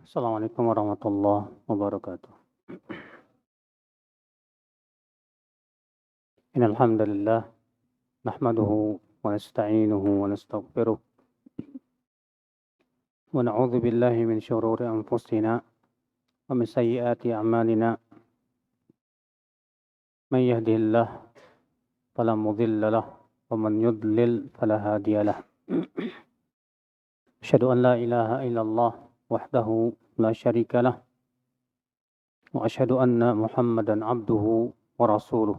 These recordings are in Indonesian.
Assalamualaikum warahmatullahi wabarakatuh. Innal hamdalillah nahmaduhu wa nasta'inuhu wa nastaghfiruh wa na'udzu billahi min shururi anfusina wa min sayyiati a'malina. Man yahdihillah fala mudilla lahu wa man yudlil fala hadiya lahu. Asyhadu an la ilaha illallah wahdahu la syarika lah wa asyhadu anna Muhammadan abduhu wa rasuluh.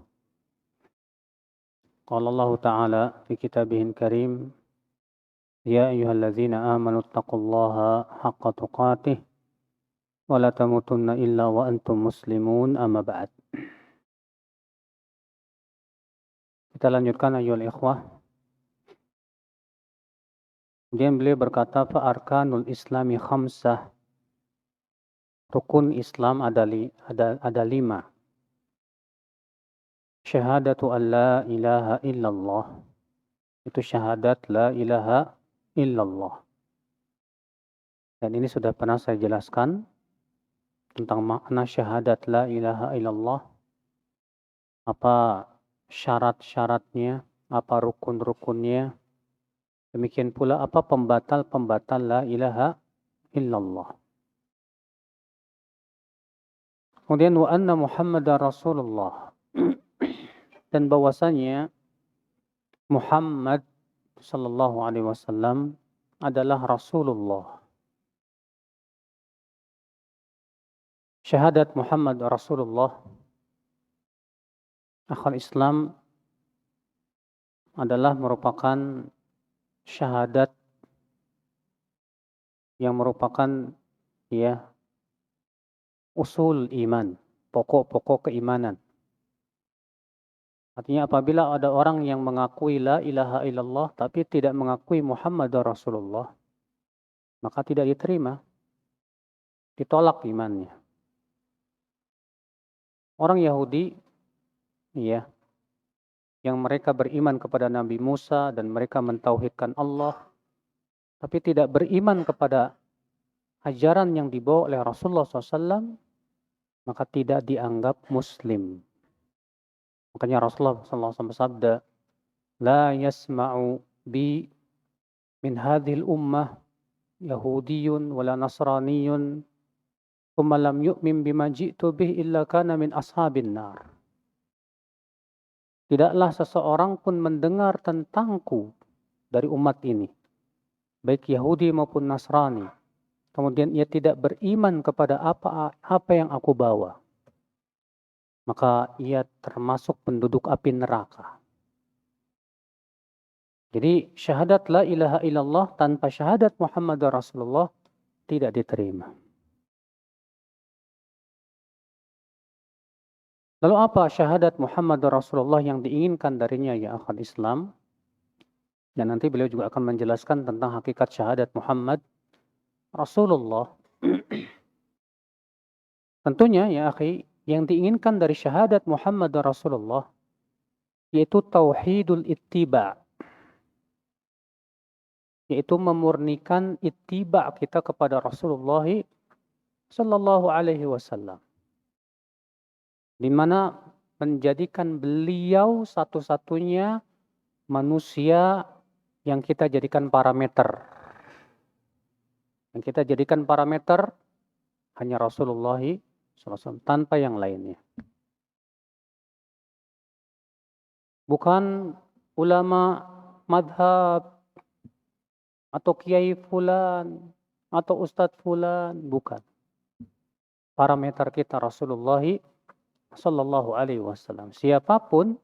Qala Allah Ta'ala fi kitabihil karim, ya ayyuhalladzina amanu taqullaha haqqa tuqatih wa la tamutunna illa wa antum muslimun, amma ba'd. Kita lanjutkan ayyuhal ikhwah. Kemudian beliau berkata, fa arkanul islami khamsah. Rukun Islam ada 5. Syahadatu an la ilaha illallah. Itu syahadat la ilaha illallah. Dan ini sudah pernah saya jelaskan tentang makna syahadat la ilaha illallah. Apa syarat-syaratnya, apa rukun-rukunnya. Demikian pula apa pembatal-pembatal la ilaha illallah. Kemudian wa anna Muhammadar Rasulullah. Dan bahwasanya Muhammad sallallahu alaihi wasallam adalah Rasulullah. Syahadat Muhammad Rasulullah, akhal Islam, adalah merupakan syahadat yang merupakan usul iman, pokok-pokok keimanan. Artinya apabila ada orang yang mengakui la ilaha illallah tapi tidak mengakui Muhammad Rasulullah, maka tidak diterima, ditolak imannya. Orang Yahudi yang mereka beriman kepada Nabi Musa dan mereka mentauhidkan Allah, tapi tidak beriman kepada ajaran yang dibawa oleh Rasulullah SAW, maka tidak dianggap Muslim. Makanya Rasulullah SAW bersabda, la yasma'u bi min hadhil ummah Yahudiyun wala Nasraniyun thumma lam yu'min bima ji'tu bih illa kana min ashabin nar. Tidaklah seseorang pun mendengar tentangku dari umat ini, baik Yahudi maupun Nasrani, kemudian ia tidak beriman kepada apa yang aku bawa, maka ia termasuk penduduk api neraka. Jadi syahadat la ilaha illallah tanpa syahadat Muhammad Rasulullah tidak diterima. Lalu apa syahadat Muhammad Rasulullah yang diinginkan darinya ya akhal Islam? Dan nanti beliau juga akan menjelaskan tentang hakikat syahadat Muhammad Rasulullah. Tentunya ya akhi, yang diinginkan dari syahadat Muhammad Rasulullah yaitu tauhidul ittiba, yaitu memurnikan ittiba kita kepada Rasulullah sallallahu alaihi wasallam, di mana menjadikan beliau satu-satunya manusia yang kita jadikan parameter. Yang kita jadikan parameter hanya Rasulullah SAW, tanpa yang lainnya. Bukan ulama madhab, atau kiai fulan, atau ustadz fulan, bukan. Parameter kita Rasulullah sallallahu alaihi wasallam. Siapapun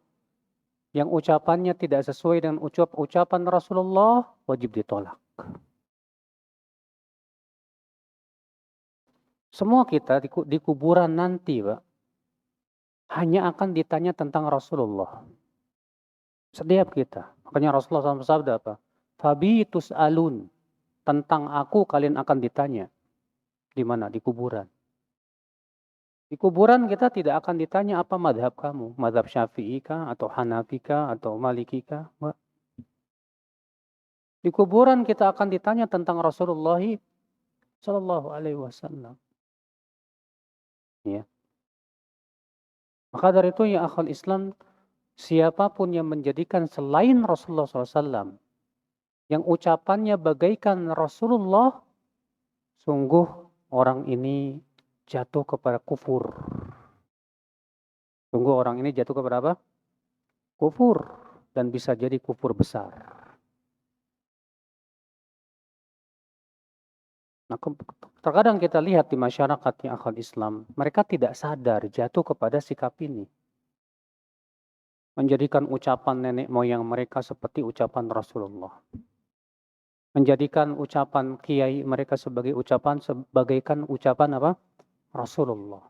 yang ucapannya tidak sesuai dengan ucapan Rasulullah, wajib ditolak. Semua kita di kuburan nanti, Pak, hanya akan ditanya tentang Rasulullah. Setiap kita. Makanya Rasulullah SAW bersabda apa? Fabi tus'alun. Tentang aku kalian akan ditanya. Di mana? Di kuburan. Di kuburan kita tidak akan ditanya apa madhab kamu. Madhab Syafi'i kah? Atau Hanafi kah? Atau Maliki kah? Di kuburan kita akan ditanya tentang Rasulullah Sallallahu alaihi wasallam. Ya. Maka dari itu ya akhwal Islam, siapapun yang menjadikan selain Rasulullah SAW, yang ucapannya bagaikan Rasulullah, sungguh orang ini jatuh kepada kufur. Sungguh orang ini jatuh kepada apa? Kufur. Dan bisa jadi kufur besar. Nah, terkadang kita lihat di masyarakat yang akhwal Islam, mereka tidak sadar jatuh kepada sikap ini. Menjadikan ucapan nenek moyang mereka seperti ucapan Rasulullah. Menjadikan ucapan kiai mereka sebagai ucapan sebagaikan ucapan apa? Rasulullah.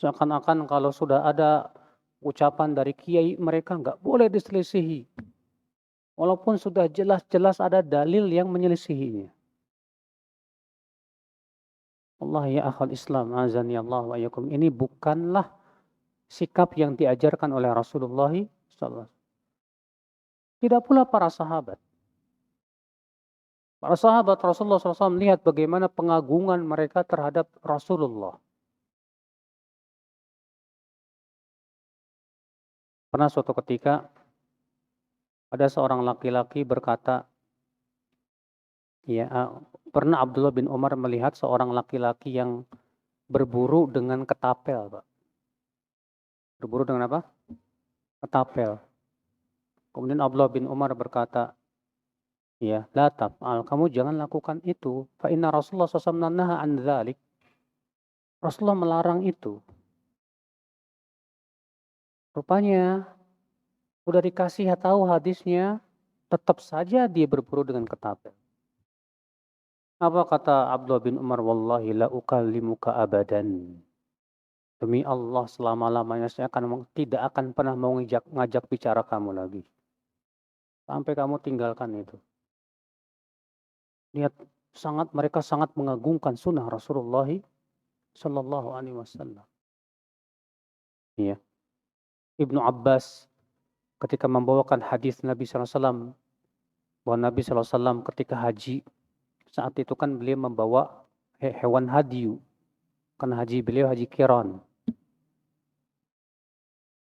Seakan-akan kalau sudah ada ucapan dari kiai mereka nggak boleh diselisihi. Walaupun sudah jelas-jelas ada dalil yang menyelisihinya. Allah ya akhal Islam, azani Allah wa yakum. Ini bukanlah sikap yang diajarkan oleh Rasulullah SAW. Tidak pula para sahabat. Para sahabat Rasulullah SAW melihat bagaimana pengagungan mereka terhadap Rasulullah. Pernah suatu ketika ada seorang laki-laki berkata, ya, pernah Abdullah bin Umar melihat seorang laki-laki yang berburu dengan ketapel, Pak. Berburu dengan apa? Ketapel. Kemudian Abdullah bin Umar berkata, ya, la taf'al, kamu jangan lakukan itu. Fa inna Rasulullah SAW naha an dzalik. Rasulullah melarang itu. Rupanya udah dikasih tahu hadisnya, tetap saja dia berburu dengan ketapel. Apa kata Abdullah bin Umar? Wallahi la ukallimuka abadan. Demi Allah selama-lamanya saya tidak akan pernah mau ngajak bicara kamu lagi. Sampai kamu tinggalkan itu. Lihat, mereka sangat mengagungkan sunnah Rasulullah Sallallahu Alaihi Wasallam. Iya. Ibnu Abbas ketika membawakan hadis Nabi SAW, bahwa Nabi SAW ketika haji, saat itu kan beliau membawa hewan hadiyu. Karena haji beliau haji qiran.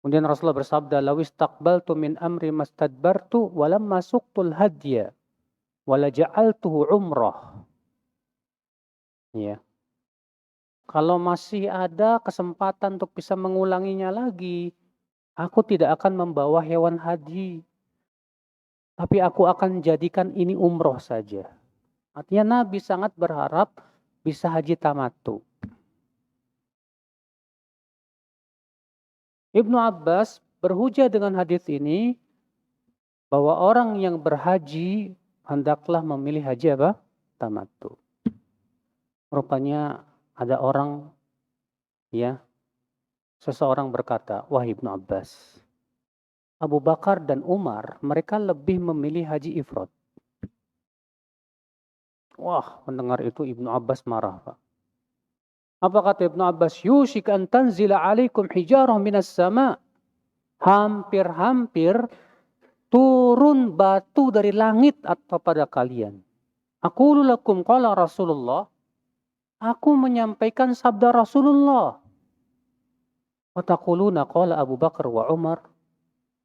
Kemudian Rasulullah bersabda, "Lawis taqbaltu min amri mastadbartu walam masuktul hadya wala ja'altuhu umrah." Ya. Kalau masih ada kesempatan untuk bisa mengulanginya lagi, aku tidak akan membawa hewan haji. Tapi aku akan jadikan ini umroh saja. Artinya Nabi sangat berharap bisa haji tamattu. Ibnu Abbas berhujah dengan hadis ini bahwa orang yang berhaji hendaklah memilih haji apa? Tamattu. Rupanya ada orang, ya, seseorang berkata, wah Ibnu Abbas, Abu Bakar dan Umar mereka lebih memilih haji ifrad. Wah, mendengar itu Ibnu Abbas marah, Pak. Apa kata Ibnu Abbas? Yushik an tanzila alaikum hijarah minas sama. Hampir-hampir turun batu dari langit atau pada kalian. Aqulu lakum qala Rasulullah. Aku menyampaikan sabda Rasulullah. Wa taquluna qala Abu Bakar wa Umar.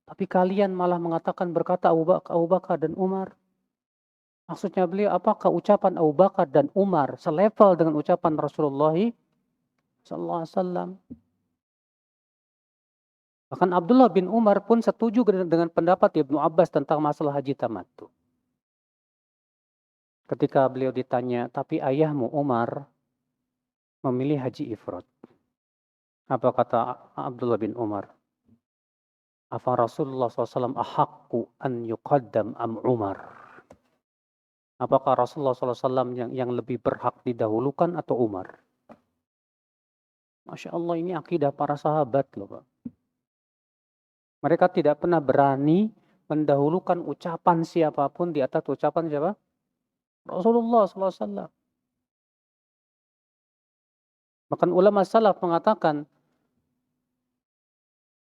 Tapi kalian malah mengatakan berkata Abu Bakar dan Umar. Maksudnya beliau, apakah ucapan Abu Bakar dan Umar selevel dengan ucapan Rasulullah sallallahu alaihi wasallam? Bahkan Abdullah bin Umar pun setuju dengan pendapat Ibnu Abbas tentang masalah haji tamattu. Ketika beliau ditanya, tapi ayahmu Umar memilih haji ifrad. Apa kata Abdullah bin Umar? Afa Rasulullah SAW ahaqqu an yuqaddam am Umar? Apakah Rasulullah SAW yang lebih berhak didahulukan atau Umar? Masya Allah, ini akidah para sahabat loh Pak. Mereka tidak pernah berani mendahulukan ucapan siapapun di atas ucapan siapa? Rasulullah SAW. Bahkan ulama salaf mengatakan,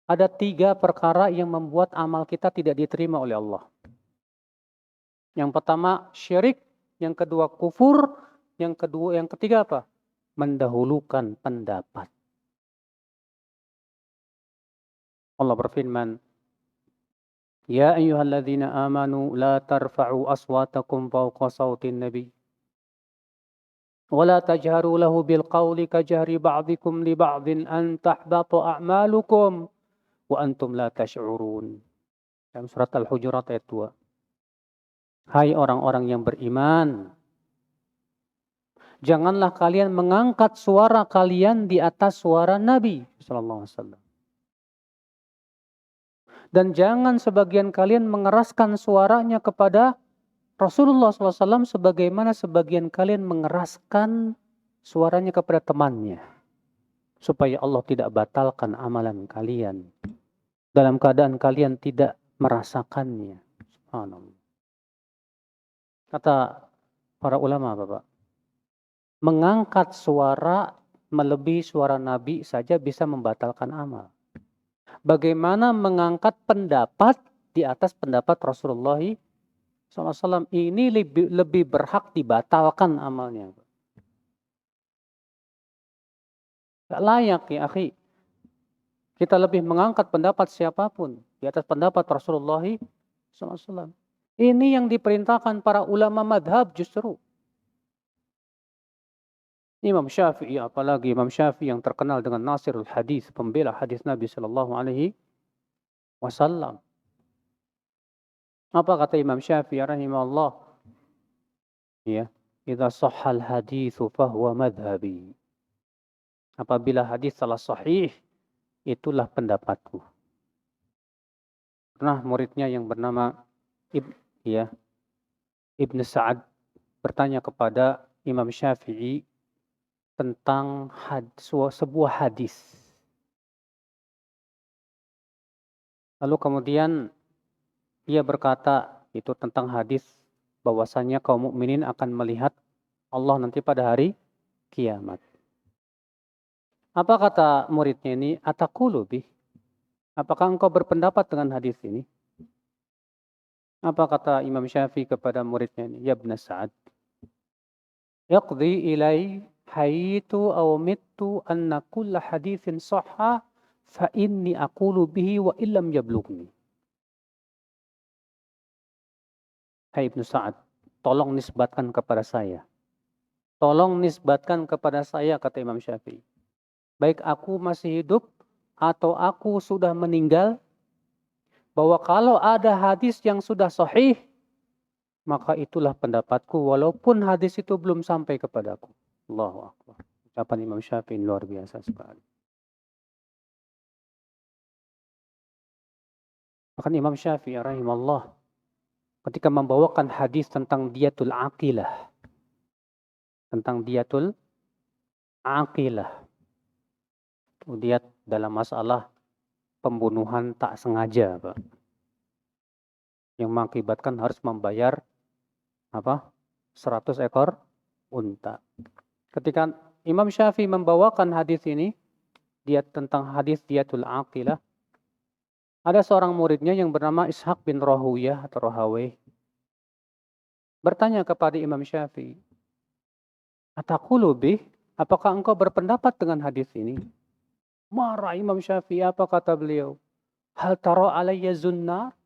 ada 3 perkara yang membuat amal kita tidak diterima oleh Allah. Yang pertama, syirik. yang kedua kufur, yang ketiga apa? Mendahulukan pendapat. Allah berfirman, "Ya ayyuhalladzina amanu la tarfa'u aswatakum fawqa sautin nabi wa la tajharu lahu bil qawli kajahri ba'dikum li ba'din an tahbata a'malukum wa antum la tash'urun." Dalam surat Al-Hujurat ayat 2. Hai orang-orang yang beriman, janganlah kalian mengangkat suara kalian di atas suara Nabi sallallahu alaihi wasallam. Dan jangan sebagian kalian mengeraskan suaranya kepada Rasulullah SAW sebagaimana sebagian kalian mengeraskan suaranya kepada temannya. Supaya Allah tidak batalkan amalan kalian. Dalam keadaan kalian tidak merasakannya. Subhanallah. Kata para ulama, Bapak. Mengangkat suara melebihi suara Nabi saja bisa membatalkan amal. Bagaimana mengangkat pendapat di atas pendapat Rasulullah SAW, ini lebih berhak dibatalkan amalnya. Gak layak ya akhi. Kita lebih mengangkat pendapat siapapun di atas pendapat Rasulullah SAW. Ini yang diperintahkan para ulama madhab justru. Imam Syafi'i, apalagi Imam Syafi'i yang terkenal dengan Nasirul Hadis, pembela hadis Nabi Sallallahu Alaihi Wasallam. Apa kata Imam Syafi'i rahimahullah? Ya, idza sahhal haditsu fahuwa madhhabi. Apabila hadis salah sahih, itulah pendapatku. Pernah muridnya yang bernama Ibn Sa'ad bertanya kepada Imam Syafi'i tentang sebuah hadis. Lalu kemudian ia berkata itu tentang hadis bahwasanya kaum mukminin akan melihat Allah nanti pada hari kiamat. Apa kata muridnya ini? Ataqulu bih. Apakah engkau berpendapat dengan hadis ini? Apa kata Imam Syafi'i kepada muridnya ini? Ya Ibn Sa'ad. Yaqdi ilai haitu aw mittu anna kulla hadithin sahha fa inni aqulu bihi wa illam yablughni. Hai Ibn Sa'ad, tolong nisbatkan kepada saya. Tolong nisbatkan kepada saya, kata Imam Syafi'i. Baik aku masih hidup atau aku sudah meninggal, bahwa kalau ada hadis yang sudah sahih, maka itulah pendapatku walaupun hadis itu belum sampai kepadaku. Allahu Akbar. Ucapan Imam Syafi'i luar biasa sekali. Bahkan Imam Syafi'i rahimahullah ketika membawakan hadis tentang diyatul aqilah. Tentang diyatul aqilah. Diat dalam masalah pembunuhan tak sengaja, Pak. Yang mengakibatkan harus membayar 100 ekor unta. Ketika Imam Syafi'i membawakan hadis ini, tentang hadis diyatul aqilah, ada seorang muridnya yang bernama Ishaq bin Rahuyah atau Rahaweh bertanya kepada Imam Syafi'i, "Ataqulu bih, apakah engkau berpendapat dengan hadis ini?" Marah Imam Syafi'i, apa kata beliau? "Hal tara alayya zunnar?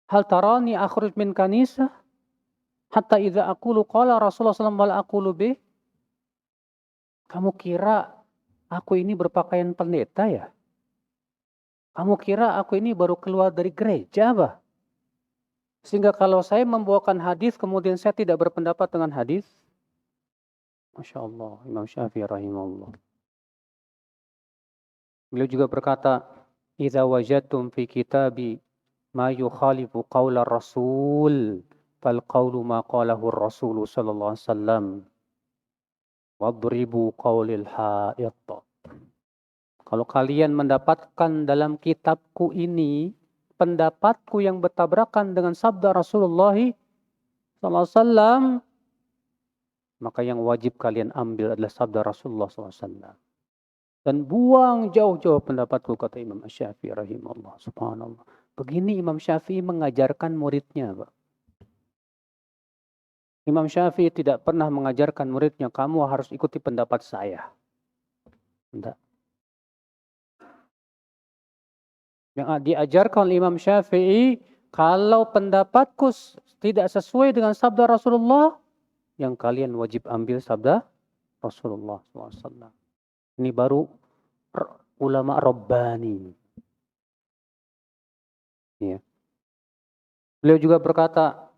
Hal tarani akhruj min kanisa? Hatta idza aqulu qala Rasulullah sallallahu alaihi wasallam wal aqulu bih?" Kamu kira aku ini berpakaian pendeta ya? Kamu kira aku ini baru keluar dari gereja, bah? Sehingga kalau saya membawakan hadis, kemudian saya tidak berpendapat dengan hadis. Masya Allah, Imam Syafi'i rahimahullah. Beliau juga berkata, "Idza wajadtum fi kitabi ma yukhalifu qawla rasul, fal qawlu ma qalahu ar-rasul sallallahu alaihi wasallam. Wadribu qawlil ha'id." Kalau kalian mendapatkan dalam kitabku ini pendapatku yang bertabrakan dengan sabda Rasulullah SAW, maka yang wajib kalian ambil adalah sabda Rasulullah SAW. Dan buang jauh-jauh pendapatku, kata Imam Syafi'i rahimahullah. Subhanallah. Begini Imam Syafi'i mengajarkan muridnya, Pak. Imam Syafi'i tidak pernah mengajarkan muridnya, kamu harus ikuti pendapat saya. Tidak. Yang diajarkan oleh Imam Syafi'i, kalau pendapatku tidak sesuai dengan sabda Rasulullah, yang kalian wajib ambil sabda Rasulullah SAW. Ini baru ulama Rabbani. Ya. Beliau juga berkata,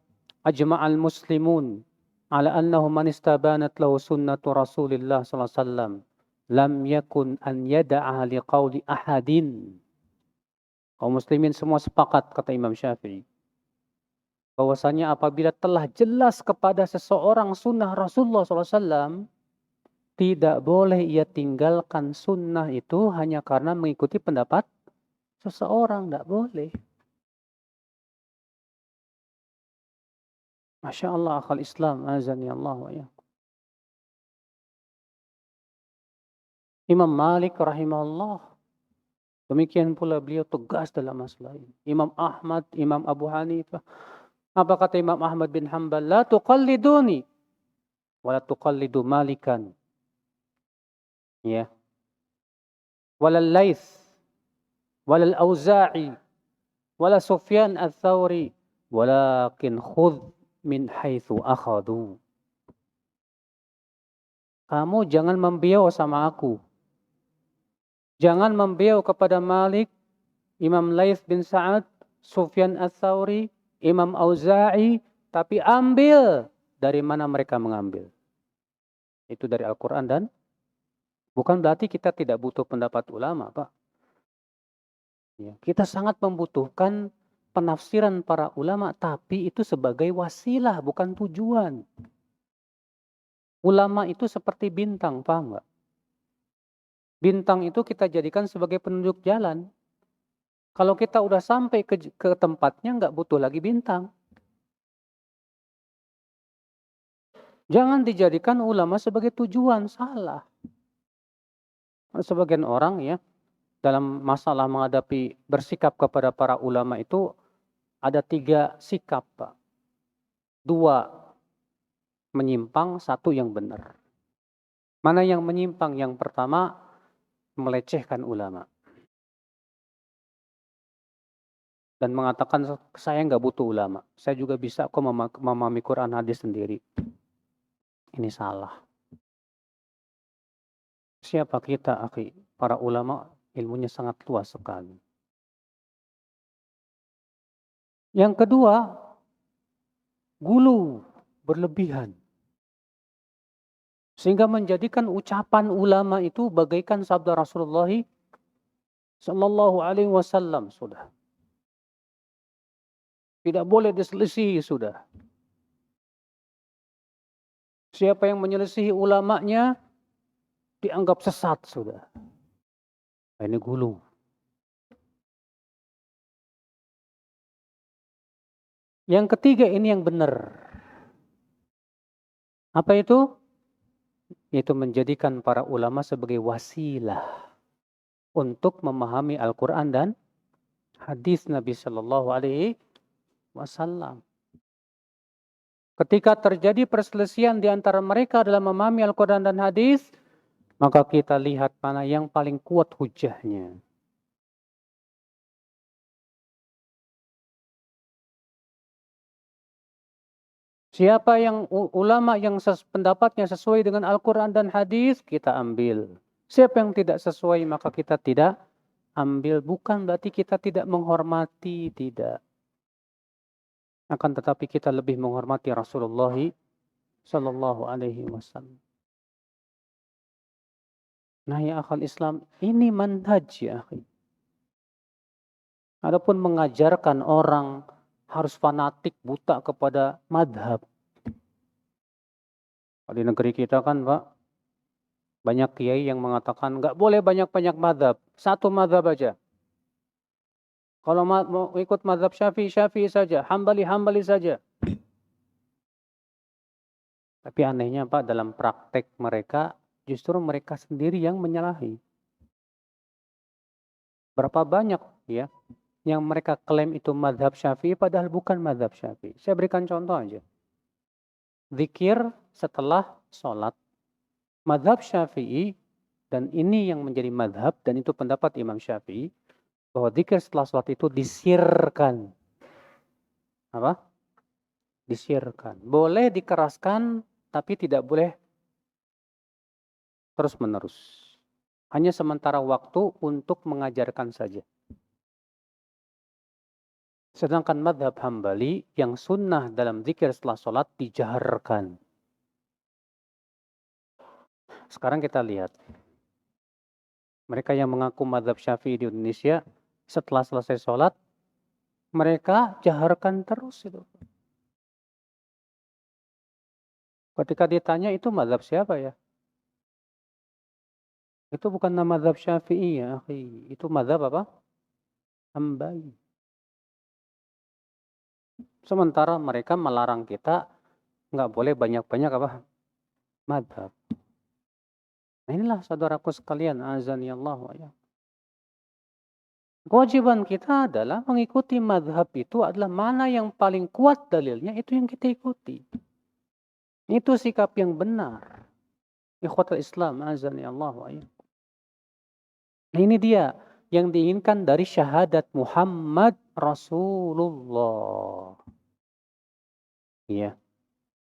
ajma'al muslimun ala annahu man istabanat lahu sunnatu Rasulillah sallallahu alaihi wasallam lam yakun an yada'a liqauli ahadin. Kaum muslimin semua sepakat, kata Imam Syafi'i, bahwasanya apabila telah jelas kepada seseorang sunnah Rasulullah SAW, tidak boleh ia tinggalkan sunnah itu hanya karena mengikuti pendapat seseorang. Tidak boleh. Masya Allah, akal Islam. Azani Allah wa ya. Imam Malik rahimahullah, demikian pula beliau tegas dalam masalah ini. Imam Ahmad, Imam Abu Hanifah. Apa kata Imam Ahmad bin Hanbal? La tuqalliduni wa la tuqallidu Malikan. Ya. Walal Laits, walal Auza'i, wala Sufyan ats-Tsauri, walakin khudh min haitsu akhadu. Kamu jangan membiau sama aku. Jangan membiau kepada Malik, Imam Laits bin Sa'ad, Sufyan ats-Tsauri, Imam Auza'i, tapi ambil dari mana mereka mengambil. Itu dari Al-Quran dan bukan berarti kita tidak butuh pendapat ulama, Pak. Ya, kita sangat membutuhkan penafsiran para ulama, tapi itu sebagai wasilah, bukan tujuan. Ulama itu seperti bintang, paham nggak? Bintang itu kita jadikan sebagai penunjuk jalan. Kalau kita udah sampai ke tempatnya, nggak butuh lagi bintang. Jangan dijadikan ulama sebagai tujuan, salah. Sebagian orang ya, dalam masalah menghadapi bersikap kepada para ulama itu ada 3 sikap, Pak. 2 menyimpang, 1 yang benar. Mana yang menyimpang? Yang pertama, melecehkan ulama. Dan mengatakan, saya nggak butuh ulama. Saya juga bisa kok memahami Quran hadis sendiri. Ini salah. Siapa kita, akhi? Para ulama ilmunya sangat luas sekali. Yang kedua, gulu, berlebihan. Sehingga menjadikan ucapan ulama itu bagaikan sabda Rasulullah sallallahu alaihi wasallam sudah. Tidak boleh diselisihi sudah. Siapa yang menyelisihi ulamanya dianggap sesat sudah. Ini gulu. Yang ketiga ini yang benar. Apa itu? Itu menjadikan para ulama sebagai wasilah untuk memahami Al-Quran dan hadis Nabi Sallallahu Alaihi Wasallam. Ketika terjadi perselisihan di antara mereka dalam memahami Al-Quran dan hadis, maka kita lihat mana yang paling kuat hujahnya. Siapa yang ulama yang pendapatnya sesuai dengan Al-Quran dan hadis, kita ambil. Siapa yang tidak sesuai, maka kita tidak ambil. Bukan berarti kita tidak menghormati, tidak. Akan tetapi kita lebih menghormati Rasulullah sallallahu alaihi wasallam. Nah ya akal Islam, ini manhaj ya akhi. Adapun mengajarkan orang harus fanatik buta kepada madhab. Di negeri kita kan Pak, banyak kiai yang mengatakan nggak boleh banyak-banyak madhab. 1 madhab aja. Kalau mau ikut madhab Syafi'i saja. Hambali saja. Tapi anehnya Pak, dalam praktek mereka, justru mereka sendiri yang menyalahi. Berapa banyak ya yang mereka klaim itu madhab Syafi'i padahal bukan madhab Syafi'i. Saya berikan contoh aja. zikir setelah sholat. Madhab Syafi'i, dan ini yang menjadi madhab, dan itu pendapat Imam Syafi'i, bahwa zikir setelah sholat itu disirkan. Apa? Disirkan. Boleh dikeraskan, tapi tidak boleh terus-menerus. Hanya sementara waktu untuk mengajarkan saja. Sedangkan madhab Hambali yang sunnah dalam zikir setelah sholat dijaharkan. Sekarang kita lihat. Mereka yang mengaku madhab Syafi'i di Indonesia, setelah selesai sholat, mereka jaharkan terus itu. Ketika ditanya itu madhab siapa ya? Itu bukan nama madhab Syafi'i ya, akhi. Itu madhab apa? Hambali. Sementara mereka melarang kita nggak boleh banyak-banyak apa? Madhab. Nah inilah saudaraku sekalian, azani Allah wa ya. Kewajiban kita adalah mengikuti madhab itu adalah mana yang paling kuat dalilnya, itu yang kita ikuti. Itu sikap yang benar. Ikhwatul Islam, azani Allah wa ya. Nah ini dia yang diinginkan dari syahadat Muhammad Rasulullah. Iya.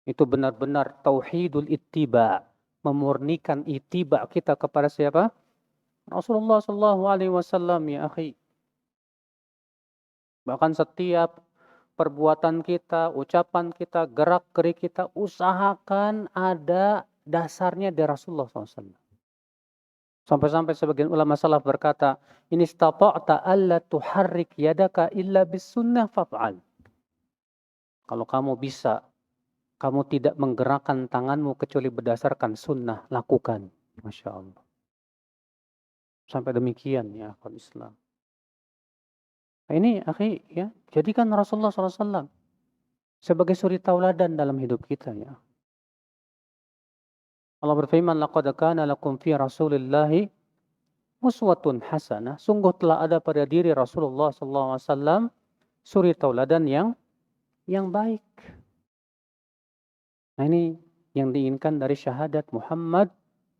Itu benar-benar tauhidul ittiba, memurnikan ittiba kita kepada siapa? Rasulullah sallallahu alaihi wasallam ya akhi. Bahkan setiap perbuatan kita, ucapan kita, gerak-gerik kita, usahakan ada dasarnya dari Rasulullah SAW. Sampai-sampai sebagian ulama salaf berkata, "In istata'ta alla tuharrik yadaka illa bis sunnah faf'al." Kalau kamu bisa, kamu tidak menggerakkan tanganmu kecuali berdasarkan sunnah, lakukan. Masya Allah. Sampai demikian ya akal Islam. Nah, ini akhi ya, jadikan Rasulullah SAW sebagai suri tauladan dalam hidup kita ya. Allah berfirman, "Laqad kana lakum fi Rasulillahi uswatun hasanah." Sungguh telah ada pada diri Rasulullah SAW suri tauladan yang baik. Nah ini yang diinginkan dari syahadat Muhammad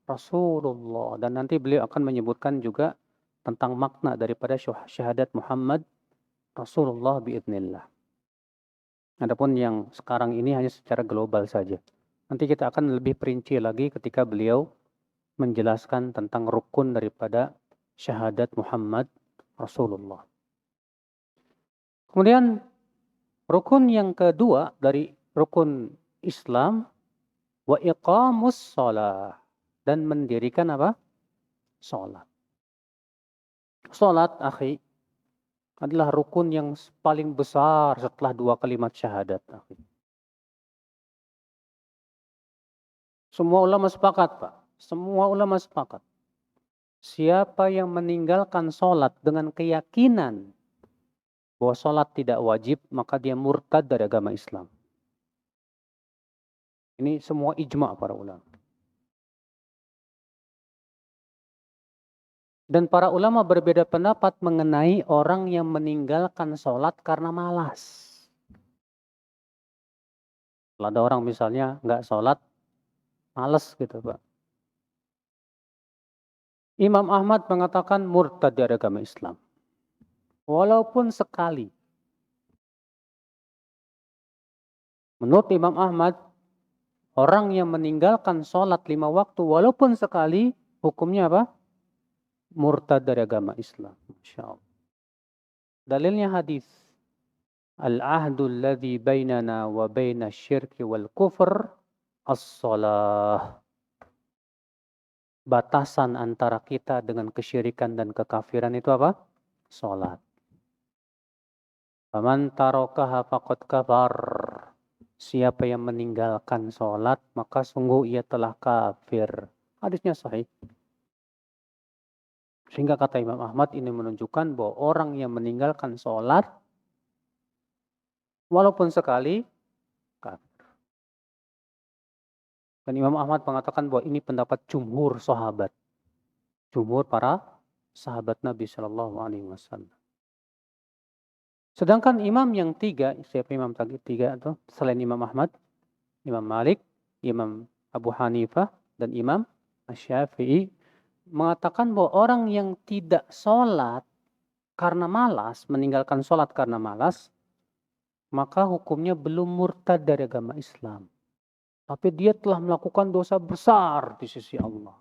Rasulullah. Dan nanti beliau akan menyebutkan juga tentang makna daripada syahadat Muhammad Rasulullah biidznillah. Adapun yang sekarang ini hanya secara global saja. Nanti kita akan lebih perinci lagi ketika beliau menjelaskan tentang rukun daripada syahadat Muhammad Rasulullah. Kemudian rukun yang kedua dari rukun Islam, wa iqamus shalah, dan mendirikan apa? Salat. Salat, akhi, adalah rukun yang paling besar setelah dua kalimat syahadat, akhi. Semua ulama sepakat, Pak. Semua ulama sepakat. Siapa yang meninggalkan salat dengan keyakinan bahwa salat tidak wajib, maka dia murtad dari agama Islam. Ini semua ijma' para ulama. Dan para ulama berbeda pendapat mengenai orang yang meninggalkan sholat karena malas. Kalau ada orang misalnya nggak sholat, malas gitu Pak. Imam Ahmad mengatakan murtad dari agama Islam. Walaupun sekali. Menurut Imam Ahmad, orang yang meninggalkan sholat 5 waktu walaupun sekali, hukumnya apa? Murtad dari agama Islam. Masya Allah. Dalilnya hadis. Al-ahdu alladhi bainana wa baina syirki wal kufr as-salah. Batasan antara kita dengan kesyirikan dan kekafiran itu apa? Salat. Faman tarakaha faqad kafar. Siapa yang meninggalkan salat, maka sungguh ia telah kafir. Hadisnya sahih. Sehingga kata Imam Ahmad ini menunjukkan bahwa orang yang meninggalkan salat walaupun sekali kafir. Dan Imam Ahmad mengatakan bahwa ini pendapat jumhur sahabat. Jumhur para sahabat Nabi Shallallahu Alaihi Wasallam. Sedangkan imam yang tiga, siapa imam tiga itu selain Imam Ahmad? Imam Malik, Imam Abu Hanifah, dan Imam Asy-Syafi'i mengatakan bahwa orang yang tidak sholat karena malas, meninggalkan sholat karena malas, maka hukumnya belum murtad dari agama Islam. Tapi dia telah melakukan dosa besar di sisi Allah.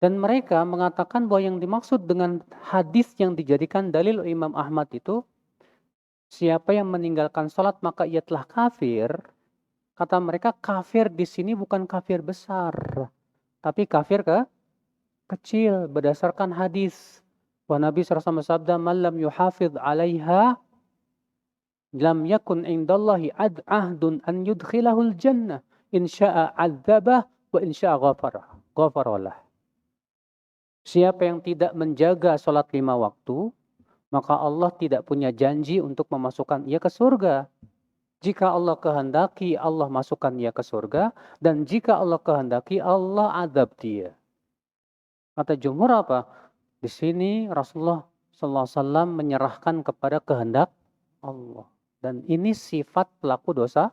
Dan mereka mengatakan bahwa yang dimaksud dengan hadis yang dijadikan dalil Imam Ahmad itu, siapa yang meninggalkan sholat maka ia telah kafir. Kata mereka kafir di sini bukan kafir besar, tapi kafir kecil berdasarkan hadis. Bahwa Nabi SAW bersabda, "Man lam yuhafidh 'alaiha lam yakun indallahi ahdun an yudkhilahul jannah. In sya'a 'adzabah wa in sya'a ghafara lah." Siapa yang tidak menjaga sholat 5 waktu, maka Allah tidak punya janji untuk memasukkan ia ke surga. Jika Allah kehendaki, Allah masukkan ia ke surga. Dan jika Allah kehendaki, Allah azab dia. Kata jumhur apa? Di sini Rasulullah SAW menyerahkan kepada kehendak Allah. Dan ini sifat pelaku dosa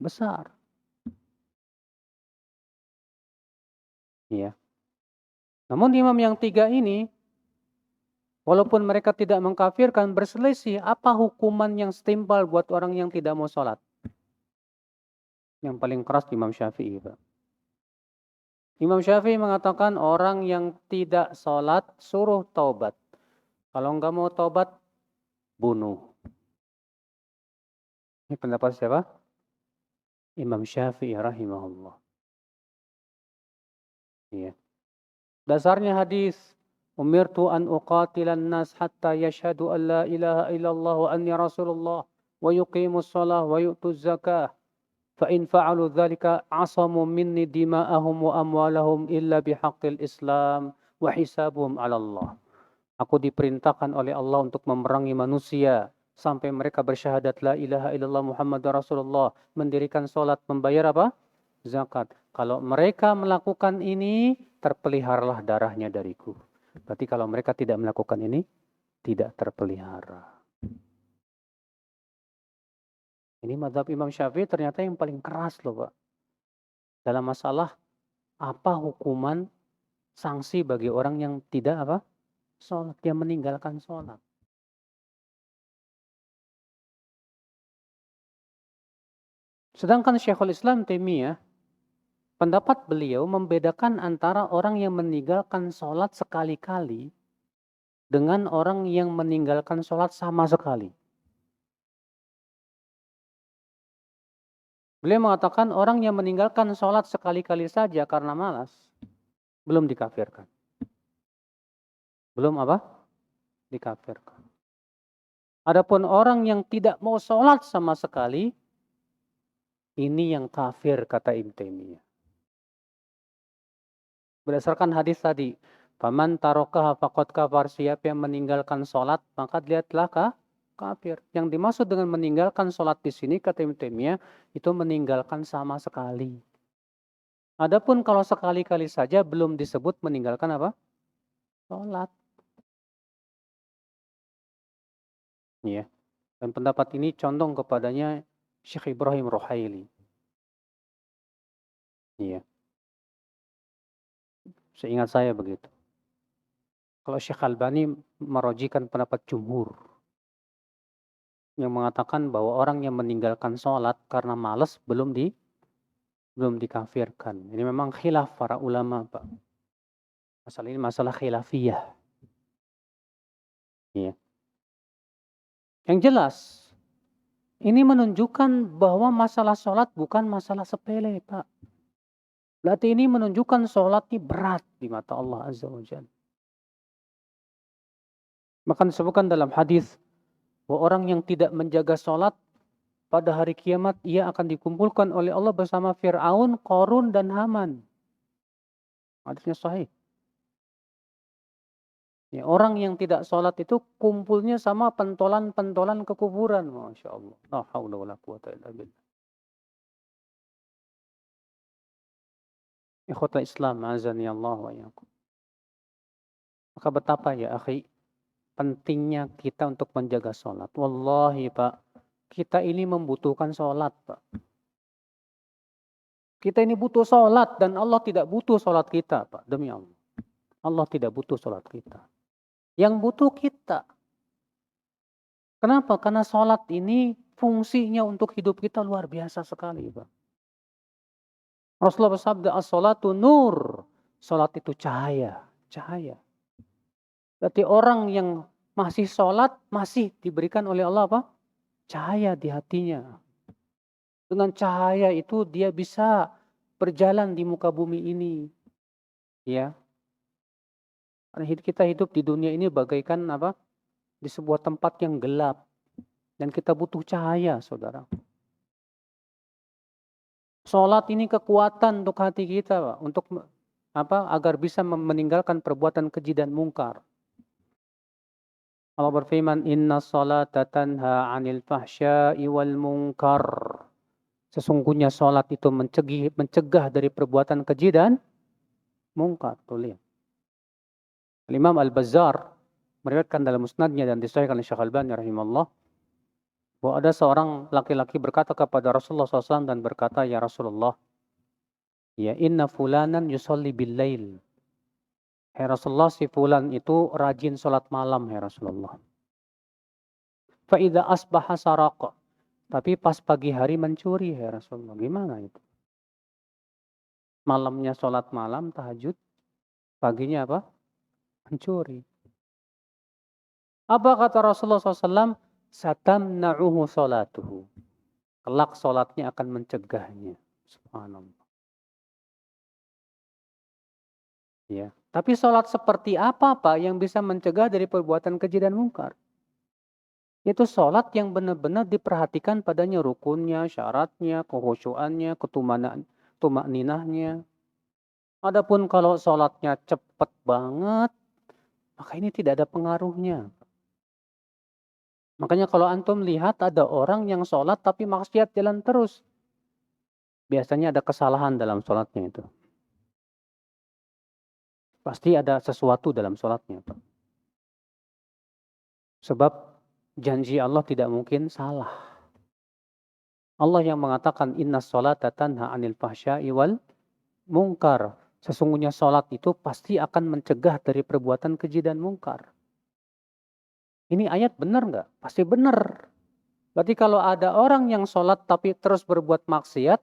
besar. Ya. Namun imam yang 3 ini, walaupun mereka tidak mengkafirkan, berselisih apa hukuman yang setimpal buat orang yang tidak mau sholat. Yang paling keras Imam Syafi'i. Pak. Imam Syafi'i mengatakan orang yang tidak sholat suruh taubat. Kalau enggak mau taubat, bunuh. Ini pendapat siapa? Imam Syafi'i rahimahullah. Iya. Dasarnya hadis, umirtu an uqatilan nas hatta yashhadu an la ilaha illallah wa anni rasulullah wa yuqimus shalah wa yu'tuz zakah. Fa in fa'alu dzalika asamu minni dima'ahum wa amwalahum illa bihaqqil Islam wa hisabuhum 'ala Allah. Aku diperintahkan oleh Allah untuk memerangi manusia sampai mereka bersyahadat la ilaha illallah Muhammadar Rasulullah, mendirikan salat, membayar apa? Zakat. Kalau mereka melakukan ini, terpeliharalah darahnya dariku. Berarti kalau mereka tidak melakukan ini, tidak terpelihara. Ini mazhab Imam Syafi'i ternyata yang paling keras loh Pak. Dalam masalah apa hukuman sanksi bagi orang yang tidak apa? Sholat, dia meninggalkan sholat. Sedangkan Syekhul Islam Taimiyah, pendapat beliau membedakan antara orang yang meninggalkan sholat sekali-kali dengan orang yang meninggalkan sholat sama sekali. Beliau mengatakan orang yang meninggalkan sholat sekali-kali saja karena malas, belum dikafirkan. Belum apa? Dikafirkan. Adapun orang yang tidak mau sholat sama sekali, ini yang kafir kata Ibnu Taimiyah. Berdasarkan hadis tadi, faman tarokaha faqad kafar, siapa yang meninggalkan sholat, maka dia telah kafir. Yang dimaksud dengan meninggalkan sholat di sini kata Ibnu Taimiyah itu meninggalkan sama sekali. Adapun kalau sekali-kali saja belum disebut meninggalkan apa? Sholat. Ya. Dan pendapat ini condong kepadanya Syekh Ibrahim Ruhaili. Iya. Seingat saya begitu. Kalau Syekh Albani merojikan pendapat jumhur yang mengatakan bahwa orang yang meninggalkan sholat karena malas belum dikafirkan. Ini memang khilaf para ulama, Pak. Masalah ini masalah khilafiyah. Iya. Yang jelas, ini menunjukkan bahwa masalah sholat bukan masalah sepele, Pak. Berarti ini menunjukkan sholat ini berat di mata Allah Azza wa Jalla. Maka disebutkan dalam hadis bahwa orang yang tidak menjaga sholat pada hari kiamat ia akan dikumpulkan oleh Allah bersama Fir'aun, Qarun, dan Haman. Hadisnya sahih. Ya, orang yang tidak sholat itu kumpulnya sama pentolan-pentolan kekuburan. Masya Allah. La haula wa la quwata illa billah. Ikhwatul Islam, azani Allah wa yakum. Maka betapa ya akhi, pentingnya kita untuk menjaga sholat. Wallahi Pak, kita ini membutuhkan sholat, Pak. Kita ini butuh sholat dan Allah tidak butuh sholat kita, Pak. Demi Allah. Allah tidak butuh sholat kita. Yang butuh kita. Kenapa? Karena sholat ini fungsinya untuk hidup kita luar biasa sekali, Pak. Rasulullah bersabda, as-sholatu nur. Sholat itu cahaya. Cahaya. Berarti orang yang masih sholat, masih diberikan oleh Allah apa? Cahaya di hatinya. Dengan cahaya itu dia bisa berjalan di muka bumi ini. Ya. Karena kita hidup di dunia ini bagaikan apa? Di sebuah tempat yang gelap. Dan kita butuh cahaya, saudara. Sholat ini kekuatan untuk hati kita, Pak. Untuk apa? Agar bisa meninggalkan perbuatan keji dan mungkar. Allah berfirman, Inna sholata tanha 'anil fahsya'i wal munkar. Sesungguhnya sholat itu mencegah dari perbuatan keji dan mungkar. Tuh lihat. Imam Al-Bazzar meriwayatkan dalam musnadnya dan disahihkan oleh Syekh Al-Albani rahimahullah bahwa ada seorang laki-laki berkata kepada Rasulullah SAW dan berkata, ya Rasulullah, ya inna fulanan yusolli bil lail. Hai Rasulullah, si fulan itu rajin sholat malam, hai Rasulullah. Fa idza asbaha saraqa. Tapi pas pagi hari mencuri, hai Rasulullah. Gimana itu? Malamnya sholat malam, tahajud. Paginya apa? Mencuri. Apa kata Rasulullah SAW? Satamna'uhu sholatuhu. Kelak sholatnya akan mencegahnya. Subhanallah. Ya. Tapi sholat seperti apa Pak yang bisa mencegah dari perbuatan keji dan mungkar? Itu sholat yang benar-benar diperhatikan padanya rukunnya, syaratnya, kekhusyuannya, tumak ninahnya. Adapun kalau sholatnya cepat banget, maka ini tidak ada pengaruhnya. Makanya kalau antum lihat ada orang yang sholat tapi maksiat jalan terus. Biasanya ada kesalahan dalam sholatnya itu. Pasti ada sesuatu dalam sholatnya. Sebab janji Allah tidak mungkin salah. Allah yang mengatakan inna sholata tanha 'anil fahsya'i wal munkar. Sesungguhnya sholat itu pasti akan mencegah dari perbuatan keji dan mungkar. Ini ayat benar nggak? Pasti benar. Berarti kalau ada orang yang sholat tapi terus berbuat maksiat,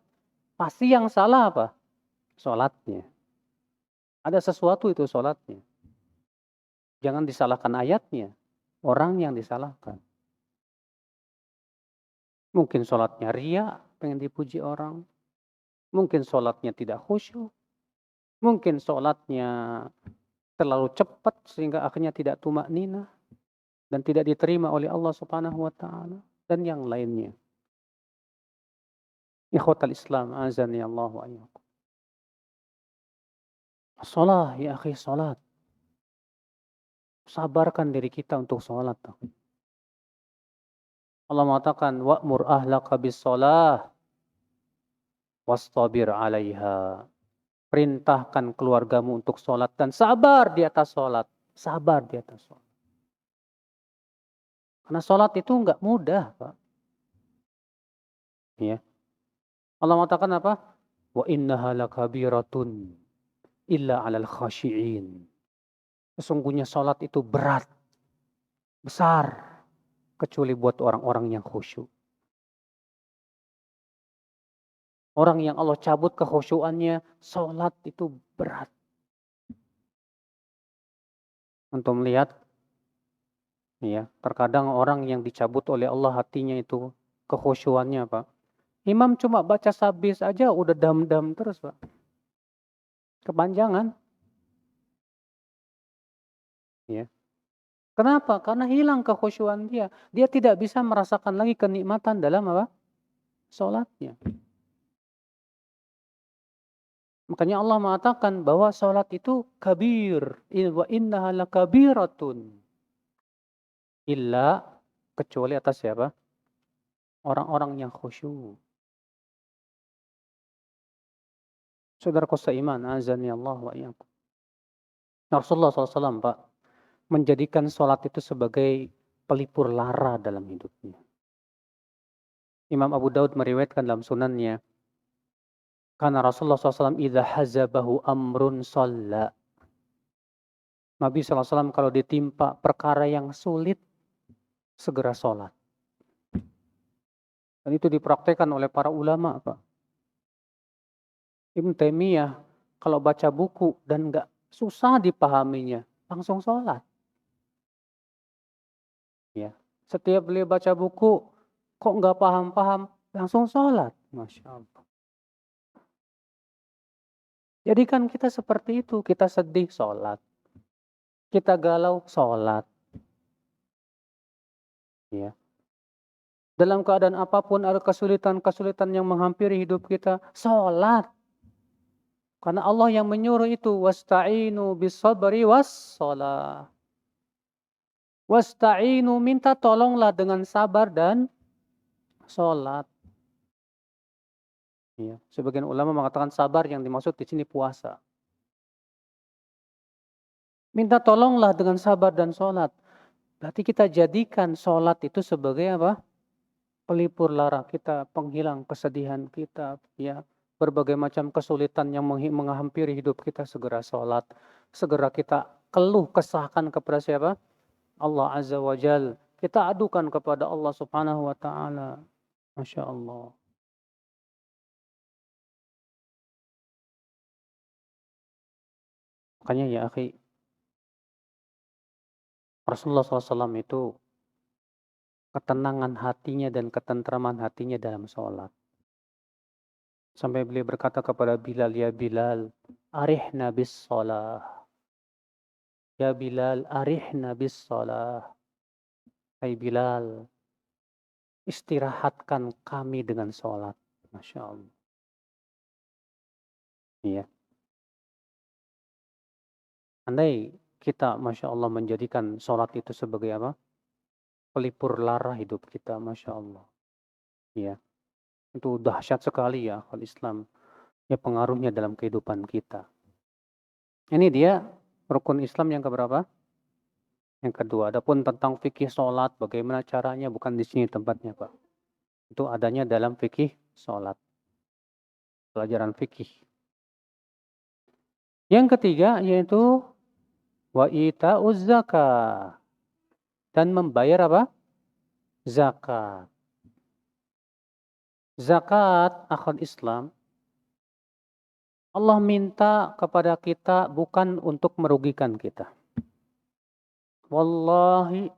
pasti yang salah apa? Sholatnya. Ada sesuatu itu sholatnya. Jangan disalahkan ayatnya. Orang yang disalahkan. Mungkin sholatnya ria, pengen dipuji orang. Mungkin sholatnya tidak khusyuk. Mungkin sholatnya terlalu cepat sehingga akhirnya tidak tumak ninah. Dan tidak diterima oleh Allah Subhanahu wa ta'ala. Dan yang lainnya. Ikhwatal Islam, azani Allah wa iyyakum. Sholat, ya akhi, sholat. Sabarkan diri kita untuk sholat. Allah mengatakan, wa'mur ahlaka bis sholah, wastabir 'alaiha. Perintahkan keluargamu untuk sholat dan sabar di atas sholat. Sabar di atas sholat. Karena sholat itu enggak mudah, Pak. Ya. Allah mengatakan apa? Wa innaha lakabiratun illa 'alal khashi'in. Sesungguhnya sholat itu berat, besar, kecuali buat orang-orang yang khusyuk. Orang yang Allah cabut kekhusyuannya, sholat itu berat. Untuk melihat, ya, terkadang orang yang dicabut oleh Allah hatinya itu kekhusyuannya, Pak. Imam cuma baca sabis aja udah dam-dam terus, Pak. Kepanjangan. Ya. Kenapa? Karena hilang kekhusyuan dia. Dia tidak bisa merasakan lagi kenikmatan dalam apa? Sholatnya. Makanya Allah mengatakan bahwa sholat itu kabir. Wa innaha lakabiratun. Illa, kecuali atas siapa? Orang-orang yang khusyuk. Saudaraku seiman, azani Allah wa iyyakum. Rasulullah SAW, Pak, menjadikan sholat itu sebagai pelipur lara dalam hidupnya. Imam Abu Daud meriwayatkan dalam sunannya, karena Rasulullah SAW idza hazabahu amrun shalla. Nabi SAW kalau ditimpa perkara yang sulit, segera sholat. Dan itu dipraktekkan oleh para ulama, Pak. Ibnu Taimiyah kalau baca buku dan nggak susah dipahaminya, langsung sholat. Ya. Setiap beliau baca buku, kok nggak paham-paham, langsung sholat. Masya Allah. Jadi kan kita seperti itu, kita sedih sholat. Kita galau sholat. Ya. Dalam keadaan apapun ada kesulitan-kesulitan yang menghampiri hidup kita, sholat. Karena Allah yang menyuruh itu, wasta'inu bis-sabri was-shalah. Wasta'inu, minta tolonglah dengan sabar dan sholat. Ya. Sebagian ulama mengatakan sabar yang dimaksud di sini puasa. Minta tolonglah dengan sabar dan sholat. Berarti kita jadikan sholat itu sebagai apa? Pelipur lara kita, penghilang kesedihan kita, ya. Berbagai macam kesulitan yang menghampiri hidup kita, segera sholat. Segera kita keluh kesahkan kepada siapa? Allah Azza wa Jal. Kita adukan kepada Allah Subhanahu wa Ta'ala. Masya Allah. Makanya ya akhi, Rasulullah SAW itu ketenangan hatinya dan ketentraman hatinya dalam sholat. Sampai beliau berkata kepada Bilal, ya Bilal, arihna bis sholah. Ya Bilal, arihna bis sholah. Hai Bilal, istirahatkan kami dengan sholat. Masya Allah. Iya. Andai kita, Masya Allah, menjadikan sholat itu sebagai apa? Pelipur lara hidup kita, Masya Allah. Iya. Itu dahsyat sekali ya kalau Islam. Ya pengaruhnya dalam kehidupan kita. Ini dia rukun Islam yang keberapa? Yang kedua. Adapun tentang fikih sholat, bagaimana caranya, bukan di sini tempatnya, Pak. Itu adanya dalam fikih sholat. Pelajaran fikih. Yang ketiga yaitu wa ita'uz zakah. Dan membayar apa? Zakat. Zakat akhwat Islam, Allah minta kepada kita bukan untuk merugikan kita. Wallahi,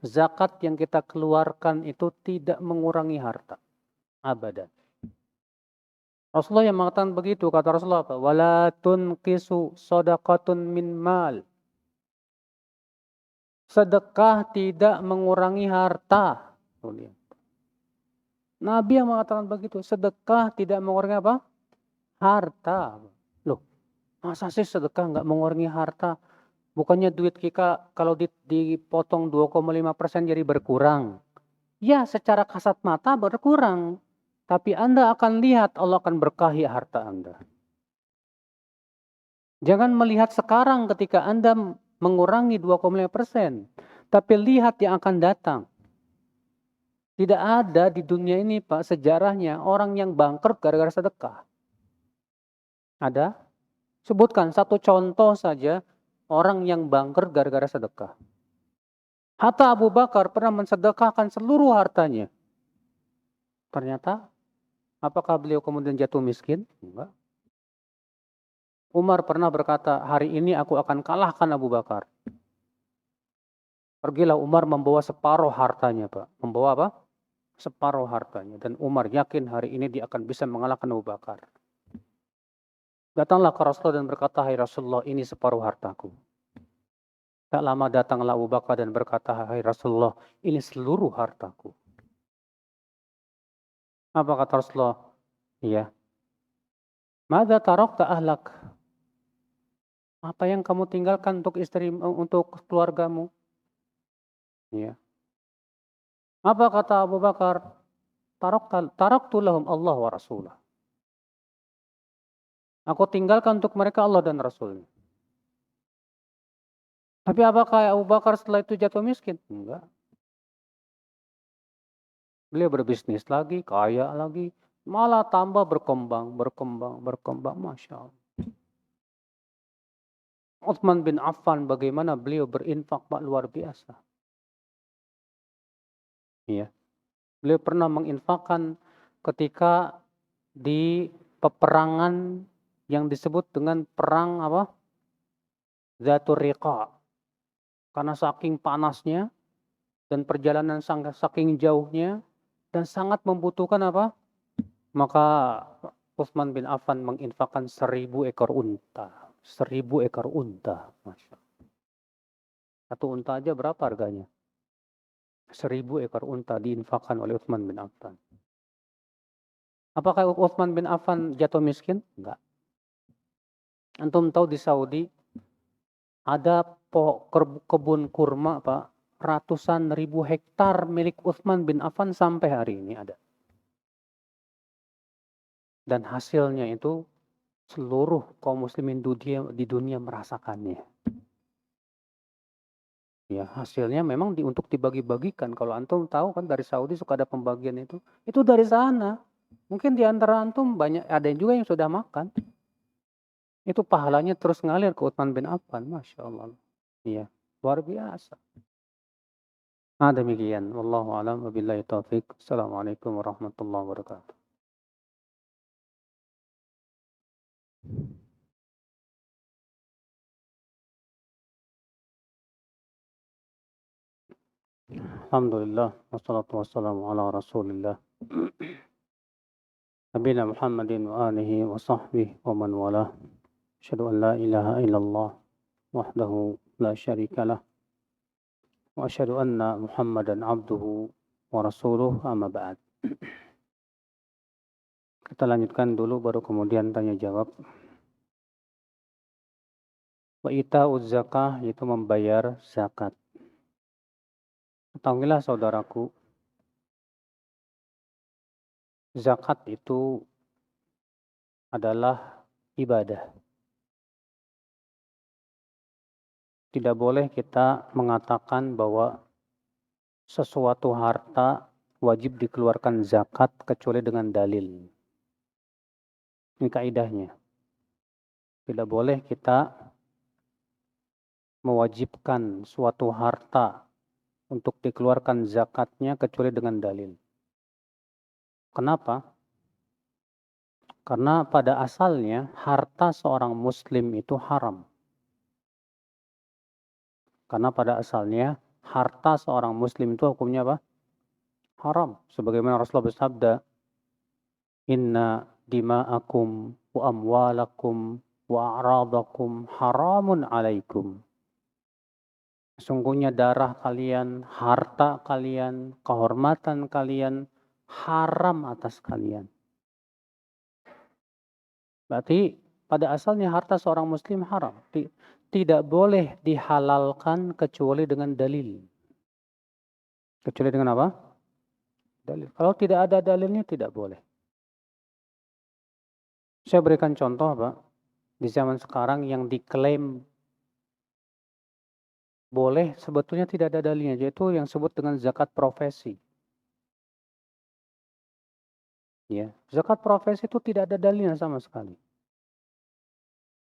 zakat yang kita keluarkan itu tidak mengurangi harta. Abadan. Rasulullah yang mengatakan begitu, kata Rasulullah apa? Wala tunqisu shadaqatun min mal. Sedekah tidak mengurangi harta. Nabi yang mengatakan begitu, sedekah tidak mengurangi apa? Harta. Loh, masa sih sedekah nggak mengurangi harta? Bukannya duit kita kalau dipotong 2,5% jadi berkurang. Ya, secara kasat mata berkurang. Tapi Anda akan lihat Allah akan berkahi harta Anda. Jangan melihat sekarang ketika Anda mengurangi 2,5%. Tapi lihat yang akan datang. Tidak ada di dunia ini, Pak, sejarahnya orang yang bangkrut gara-gara sedekah. Ada? Sebutkan satu contoh saja orang yang bangkrut gara-gara sedekah. Hatta Abu Bakar pernah mensedekahkan seluruh hartanya. Ternyata, apakah beliau kemudian jatuh miskin? Enggak. Umar pernah berkata, hari ini aku akan kalahkan Abu Bakar. Pergilah Umar membawa separuh hartanya, Pak. Membawa apa? Separuh hartanya. Dan Umar yakin hari ini dia akan bisa mengalahkan Abu Bakar. Datanglah ke Rasulullah dan berkata, hai Rasulullah, ini separuh hartaku. Tak lama datanglah Abu Bakar dan berkata, hai Rasulullah, ini seluruh hartaku. Apa kata Rasulullah? Iya. Madza tarakta ahlak? Apa yang kamu tinggalkan untuk istri, untuk keluargamu? Iya. Apa kata Abu Bakar? Taraktu lahum Allah wa Rasulah. Aku tinggalkan untuk mereka Allah dan Rasulnya. Tapi apakah Abu Bakar setelah itu jatuh miskin? Enggak. Beliau berbisnis lagi, kaya lagi, malah tambah berkembang, Masya Allah. Utsman bin Affan bagaimana beliau berinfak Pak, luar biasa. Iya. Beliau pernah menginfakkan ketika di peperangan yang disebut dengan perang apa? Dzatur Riqa. Karena saking panasnya dan perjalanan saking jauhnya dan sangat membutuhkan apa? Maka Utsman bin Affan menginfakkan 1.000 ekor unta. 1.000 ekor unta. Masya Allah. Satu unta aja berapa harganya? 1.000 ekor unta diinfakkan oleh Utsman bin Affan. Apakah Utsman bin Affan jatuh miskin? Enggak. Antum tahu di Saudi ada kebun kurma, Pak, ratusan ribu hektar milik Utsman bin Affan sampai hari ini ada. Dan hasilnya itu seluruh kaum muslimin di dunia merasakannya. Ya, hasilnya memang untuk dibagi-bagikan. Kalau antum tahu kan dari Saudi suka ada pembagian itu. Itu dari sana. Mungkin di antara antum banyak ada juga yang sudah makan. Itu pahalanya terus ngalir ke Utsman bin Affan. Masya Allah. Iya, luar biasa. Nah, demikian. Wallahu a'lam wabillahi taufik. Assalamualaikum warahmatullahi wabarakatuh. Alhamdulillah wassalatu wassalamu ala Rasulillah. Nabiyina Muhammadin wa alihi wa sahbihi wa man walah. Asyhadu an la ilaha illallah wahdahu la syarika lah. Wa asyhadu anna Muhammadan abduhu wa rasuluh, amma ba'd. Kita lanjutkan dulu baru kemudian tanya jawab. Wa ita'uz zakah, yaitu membayar zakat. Ketahuilah saudaraku, zakat itu adalah ibadah. Tidak boleh kita mengatakan bahwa sesuatu harta wajib dikeluarkan zakat kecuali dengan dalil. Ini kaidahnya. Tidak boleh kita mewajibkan suatu harta untuk dikeluarkan zakatnya kecuali dengan dalil. Kenapa? Karena pada asalnya harta seorang muslim itu haram. Karena pada asalnya harta seorang muslim itu hukumnya apa? Haram. Sebagaimana Rasulullah bersabda, "Inna dima'akum wa amwalakum wa a'radakum haramun alaikum." Sesungguhnya darah kalian, harta kalian, kehormatan kalian haram atas kalian. Berarti pada asalnya harta seorang muslim haram. Tidak boleh dihalalkan kecuali dengan dalil. Kecuali dengan apa? Dalil. Kalau tidak ada dalilnya tidak boleh. Saya berikan contoh, Pak. Di zaman sekarang yang diklaim boleh sebetulnya tidak ada dalilnya, yaitu yang disebut dengan zakat profesi. Ya, zakat profesi itu tidak ada dalilnya sama sekali.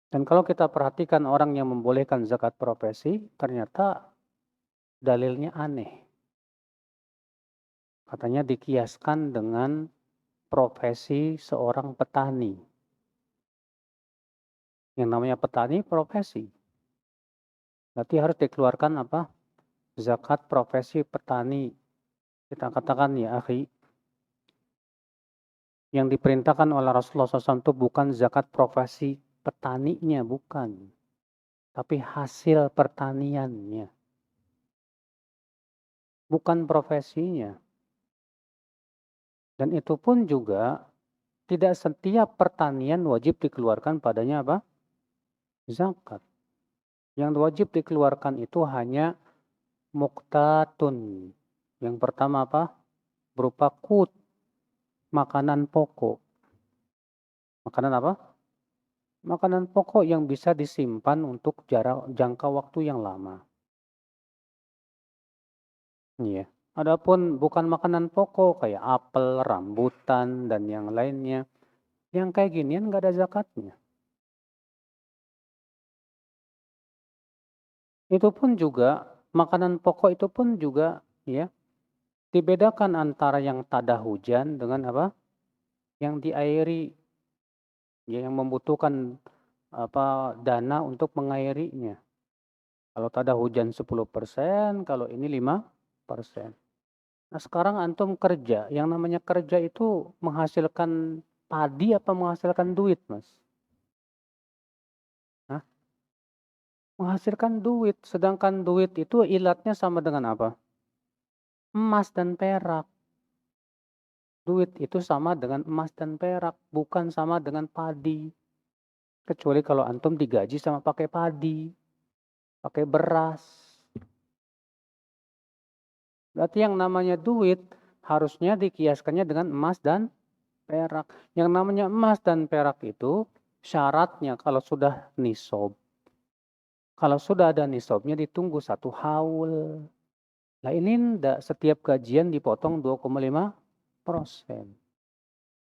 Dan kalau kita perhatikan orang yang membolehkan zakat profesi, ternyata dalilnya aneh. Katanya dikiaskan dengan profesi seorang petani. Yang namanya petani profesi. Berarti harus dikeluarkan apa? Zakat profesi petani. Kita katakan ya akhi, yang diperintahkan oleh Rasulullah SAW itu bukan zakat profesi petaninya, bukan. Tapi hasil pertaniannya. Bukan profesinya. Dan itu pun juga tidak setiap pertanian wajib dikeluarkan padanya apa? Zakat. Yang wajib dikeluarkan itu hanya muqtatun. Yang pertama apa? Berupa qut, makanan pokok. Makanan apa? Makanan pokok yang bisa disimpan untuk jangka waktu yang lama. Iya. Adapun bukan makanan pokok kayak apel, rambutan, dan yang lainnya, yang kayak ginian nggak ada zakatnya. Itu pun juga, makanan pokok itu pun juga, ya, dibedakan antara yang tada hujan dengan apa? Yang diairi, ya, yang membutuhkan dana untuk mengairinya. Kalau tada hujan 10%, kalau ini 5%. Nah, sekarang antum kerja, yang namanya kerja itu menghasilkan padi apa menghasilkan duit, Mas? Hah? Menghasilkan duit, sedangkan duit itu ilatnya sama dengan apa? Emas dan perak. Duit itu sama dengan emas dan perak, bukan sama dengan padi. Kecuali kalau antum digaji sama pakai padi, pakai beras. Berarti yang namanya duit harusnya dikiaskannya dengan emas dan perak. Yang namanya emas dan perak itu syaratnya kalau sudah nisab. Kalau sudah ada nisabnya ditunggu 1 haul. Nah ini enggak, setiap gajian dipotong 2,5%.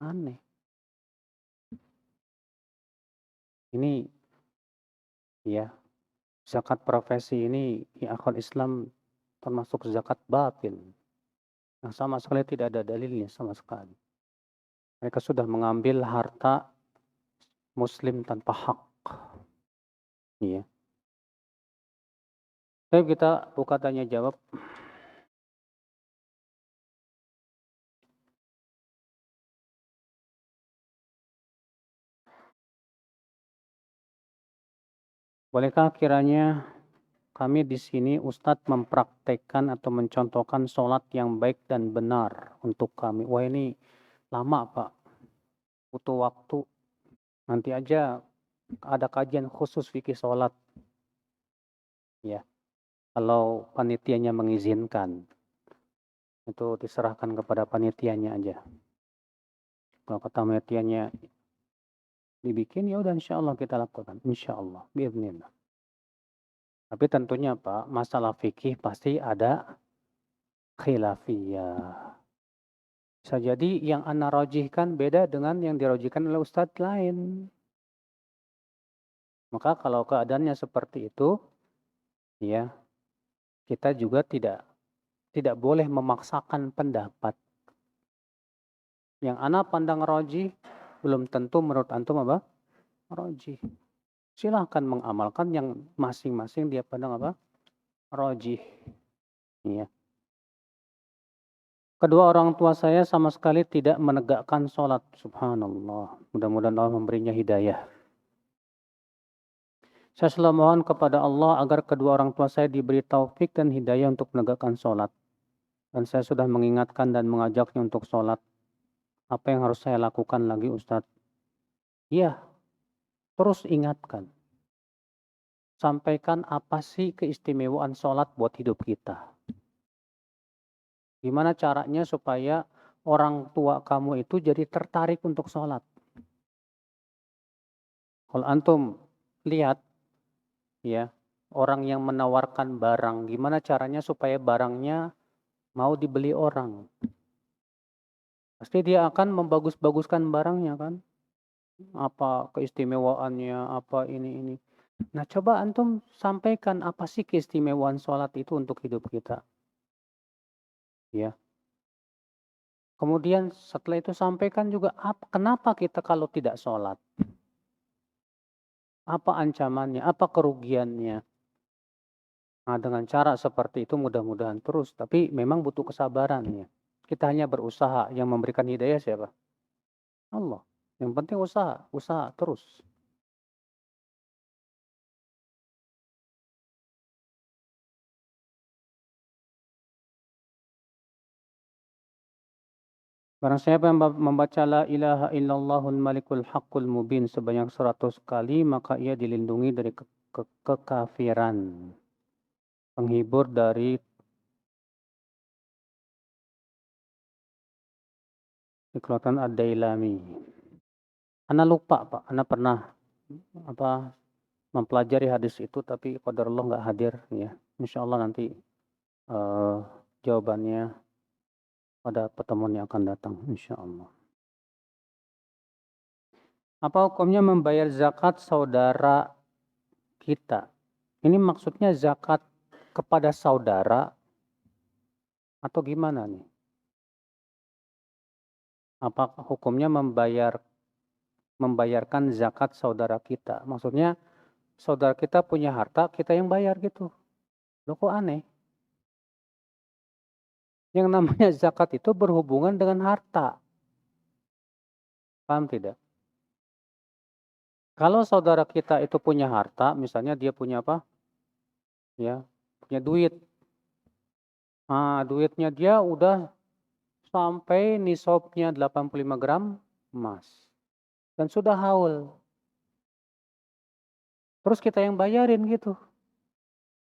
Aneh. Ini, ya, zakat profesi ini di akal Islam termasuk zakat batil. Yang sama sekali tidak ada dalilnya sama sekali. Mereka sudah mengambil harta muslim tanpa hak. Iya. Baik, kita buka tanya jawab. Bolehkah kiranya kami di sini Ustadz mempraktekkan atau mencontohkan sholat yang baik dan benar untuk kami? Wah, ini lama, Pak. Butuh waktu. Nanti aja ada kajian khusus fikih sholat. Ya, kalau panitianya mengizinkan. Itu diserahkan kepada panitianya aja. Kalau kata panitianya dibikin, ya udah insya Allah kita lakukan. Insya Allah. Biiznillah. Tapi tentunya Pak, masalah fikih pasti ada khilafiyah. Bisa jadi yang ana rojihkan beda dengan yang dirojihkan oleh ustadz lain. Maka kalau keadaannya seperti itu, ya, kita juga tidak boleh memaksakan pendapat. Yang ana pandang rojih belum tentu menurut antum apa? Rojih. Silahkan mengamalkan yang masing-masing dia pandang apa? Rojih. Ya. Kedua orang tua saya sama sekali tidak menegakkan sholat. Subhanallah. Mudah-mudahan Allah memberinya hidayah. Saya selalu mohon kepada Allah agar kedua orang tua saya diberi taufik dan hidayah untuk menegakkan sholat. Dan saya sudah mengingatkan dan mengajaknya untuk sholat. Apa yang harus saya lakukan lagi Ustadz? Iya, terus ingatkan. Sampaikan apa sih keistimewaan sholat buat hidup kita. Gimana caranya supaya orang tua kamu itu jadi tertarik untuk sholat. Kalau antum lihat, ya, orang yang menawarkan barang, gimana caranya supaya barangnya mau dibeli orang. Pasti dia akan membagus-baguskan barangnya kan. Apa keistimewaannya, apa ini. Nah coba antum sampaikan apa sih keistimewaan sholat itu untuk hidup kita. Ya. Kemudian setelah itu sampaikan juga kenapa kita kalau tidak sholat. Apa ancamannya, apa kerugiannya. Nah dengan cara seperti itu mudah-mudahan terus. Tapi memang butuh kesabaran ya. Kita hanya berusaha, yang memberikan hidayah siapa? Allah. Yang penting usaha terus. Barang siapa yang membaca la ilaha illallahul malikul haqqul mubin sebanyak 100 kali, maka ia dilindungi dari kekafiran. Penghibur dari kekuatan ad-dailami. Ana lupa Pak, Ana pernah mempelajari hadis itu tapi qadarullah nggak hadir ya. Insya Allah nanti jawabannya pada pertemuan yang akan datang insyaallah. Apa hukumnya membayar zakat saudara kita? Ini maksudnya zakat kepada saudara atau gimana nih? Apakah hukumnya membayarkan zakat saudara kita? Maksudnya saudara kita punya harta, kita yang bayar gitu. Loh kok aneh? Yang namanya zakat itu berhubungan dengan harta. Paham tidak? Kalau saudara kita itu punya harta, misalnya dia punya apa? Ya, punya duit. Nah, duitnya dia udah sampai nisabnya 85 gram emas. Dan sudah haul. Terus kita yang bayarin gitu.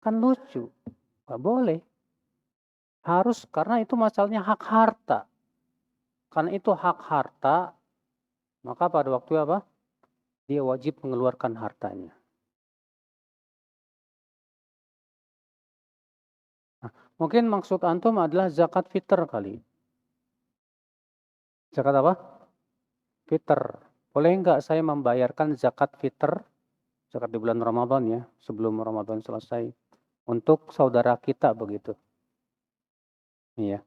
Kan lucu. Gak boleh. Harus, karena itu masalahnya hak harta. Karena itu hak harta, maka pada waktu apa? Dia wajib mengeluarkan hartanya. Nah, mungkin maksud antum adalah zakat fitr kali. Zakat apa? Fitr. Boleh nggak saya membayarkan zakat fitr, zakat di bulan Ramadan ya, sebelum Ramadan selesai, untuk saudara kita begitu. Iya.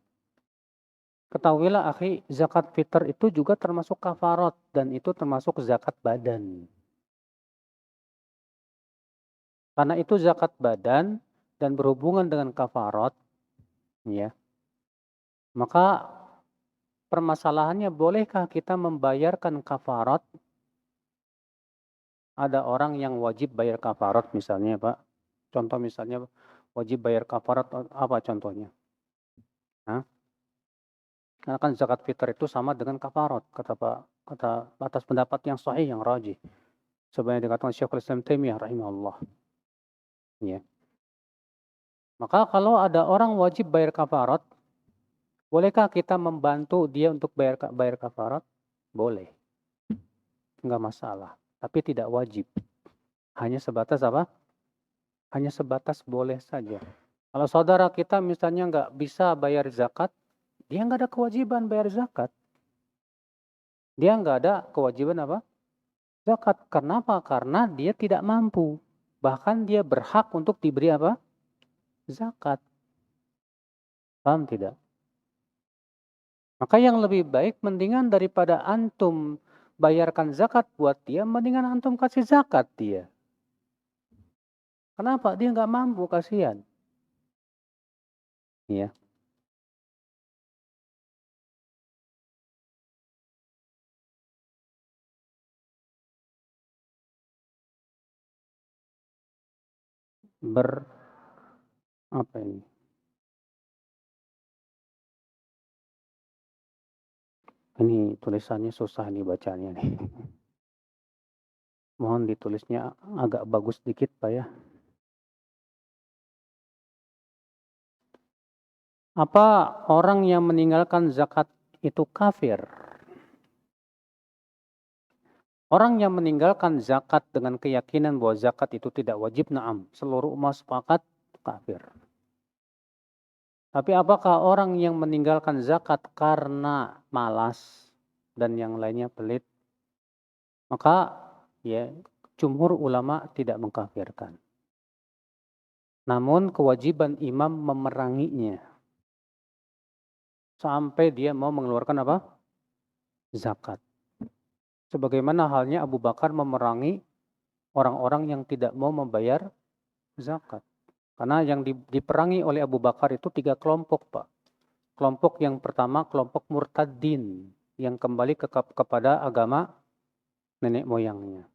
Ketahuilah akhi, zakat fitr itu juga termasuk kafarat dan itu termasuk zakat badan. Karena itu zakat badan dan berhubungan dengan kafarat, ya. Maka permasalahannya, bolehkah kita membayarkan kafarat? Ada orang yang wajib bayar kafarat misalnya, Pak. Contoh misalnya wajib bayar kafarat apa contohnya? Hah? Karena kan zakat fitr itu sama dengan kafarat, kata atas pendapat yang sahih yang rajih. Sebenarnya dikatakan Syekhul Islam Taimiyah rahimahullah. Ya. Maka kalau ada orang wajib bayar kafarat, bolehkah kita membantu dia untuk bayar kafarat? Boleh. Enggak masalah. Tapi tidak wajib. Hanya sebatas apa? Hanya sebatas boleh saja. Kalau saudara kita misalnya nggak bisa bayar zakat, dia nggak ada kewajiban bayar zakat. Dia nggak ada kewajiban apa? Zakat. Kenapa? Karena dia tidak mampu. Bahkan dia berhak untuk diberi apa? Zakat. Paham tidak? Maka yang lebih baik mendingan daripada antum bayarkan zakat buat dia, mendingan antum kasih zakat dia. Kenapa? Dia nggak mampu, kasihan. Ya. Apa ini? Ini tulisannya susah nih bacanya nih. Mohon ditulisnya agak bagus dikit Pak ya. Apa orang yang meninggalkan zakat itu kafir? Orang yang meninggalkan zakat dengan keyakinan bahwa zakat itu tidak wajib, na'am. Seluruh umat sepakat kafir. Tapi apakah orang yang meninggalkan zakat karena malas dan yang lainnya pelit? Maka ya jumhur ulama tidak mengkafirkan. Namun kewajiban imam memeranginya sampai dia mau mengeluarkan apa? Zakat. Sebagaimana halnya Abu Bakar memerangi orang-orang yang tidak mau membayar zakat. Karena yang diperangi oleh Abu Bakar itu 3 kelompok, Pak. Kelompok yang pertama, kelompok murtadin, yang kembali kepada agama nenek moyangnya,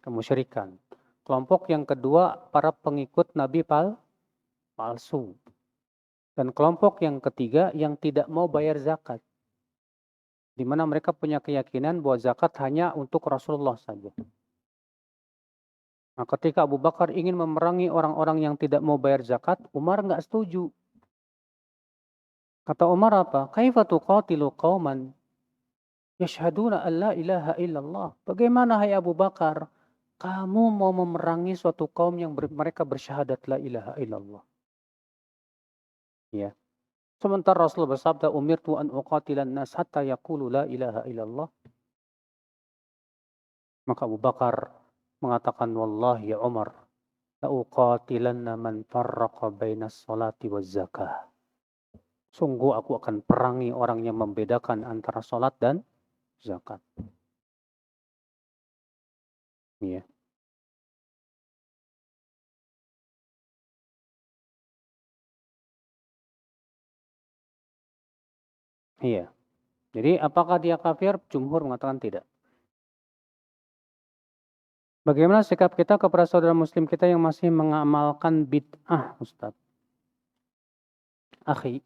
kemusyrikan. Kelompok yang kedua, para pengikut Nabi palsu. Dan kelompok yang ketiga, yang tidak mau bayar zakat. Di mana mereka punya keyakinan bahwa zakat hanya untuk Rasulullah saja. Nah, ketika Abu Bakar ingin memerangi orang-orang yang tidak mau bayar zakat, Umar nggak setuju. Kata Umar apa? Kaifa tuqatilu qauman yashhaduna an la ilaha illallah. Bagaimana hai Abu Bakar, kamu mau memerangi suatu kaum yang mereka bersyahadat la ilaha illallah. Ya. Sementara Rasul bersabda, "Umirtu an uqatilan nas hatta yaqulu la ilaha illallah." Maka Abu Bakar mengatakan, "Wallahi ya Umar, la uqatilanna man farraqa bainas salati waz zakah." Sungguh aku akan perangi orang yang membedakan antara salat dan zakat. Iya. Iya. Jadi apakah dia kafir? Jumhur mengatakan tidak. Bagaimana sikap kita kepada saudara muslim kita yang masih mengamalkan bid'ah, Ustaz? Akhi,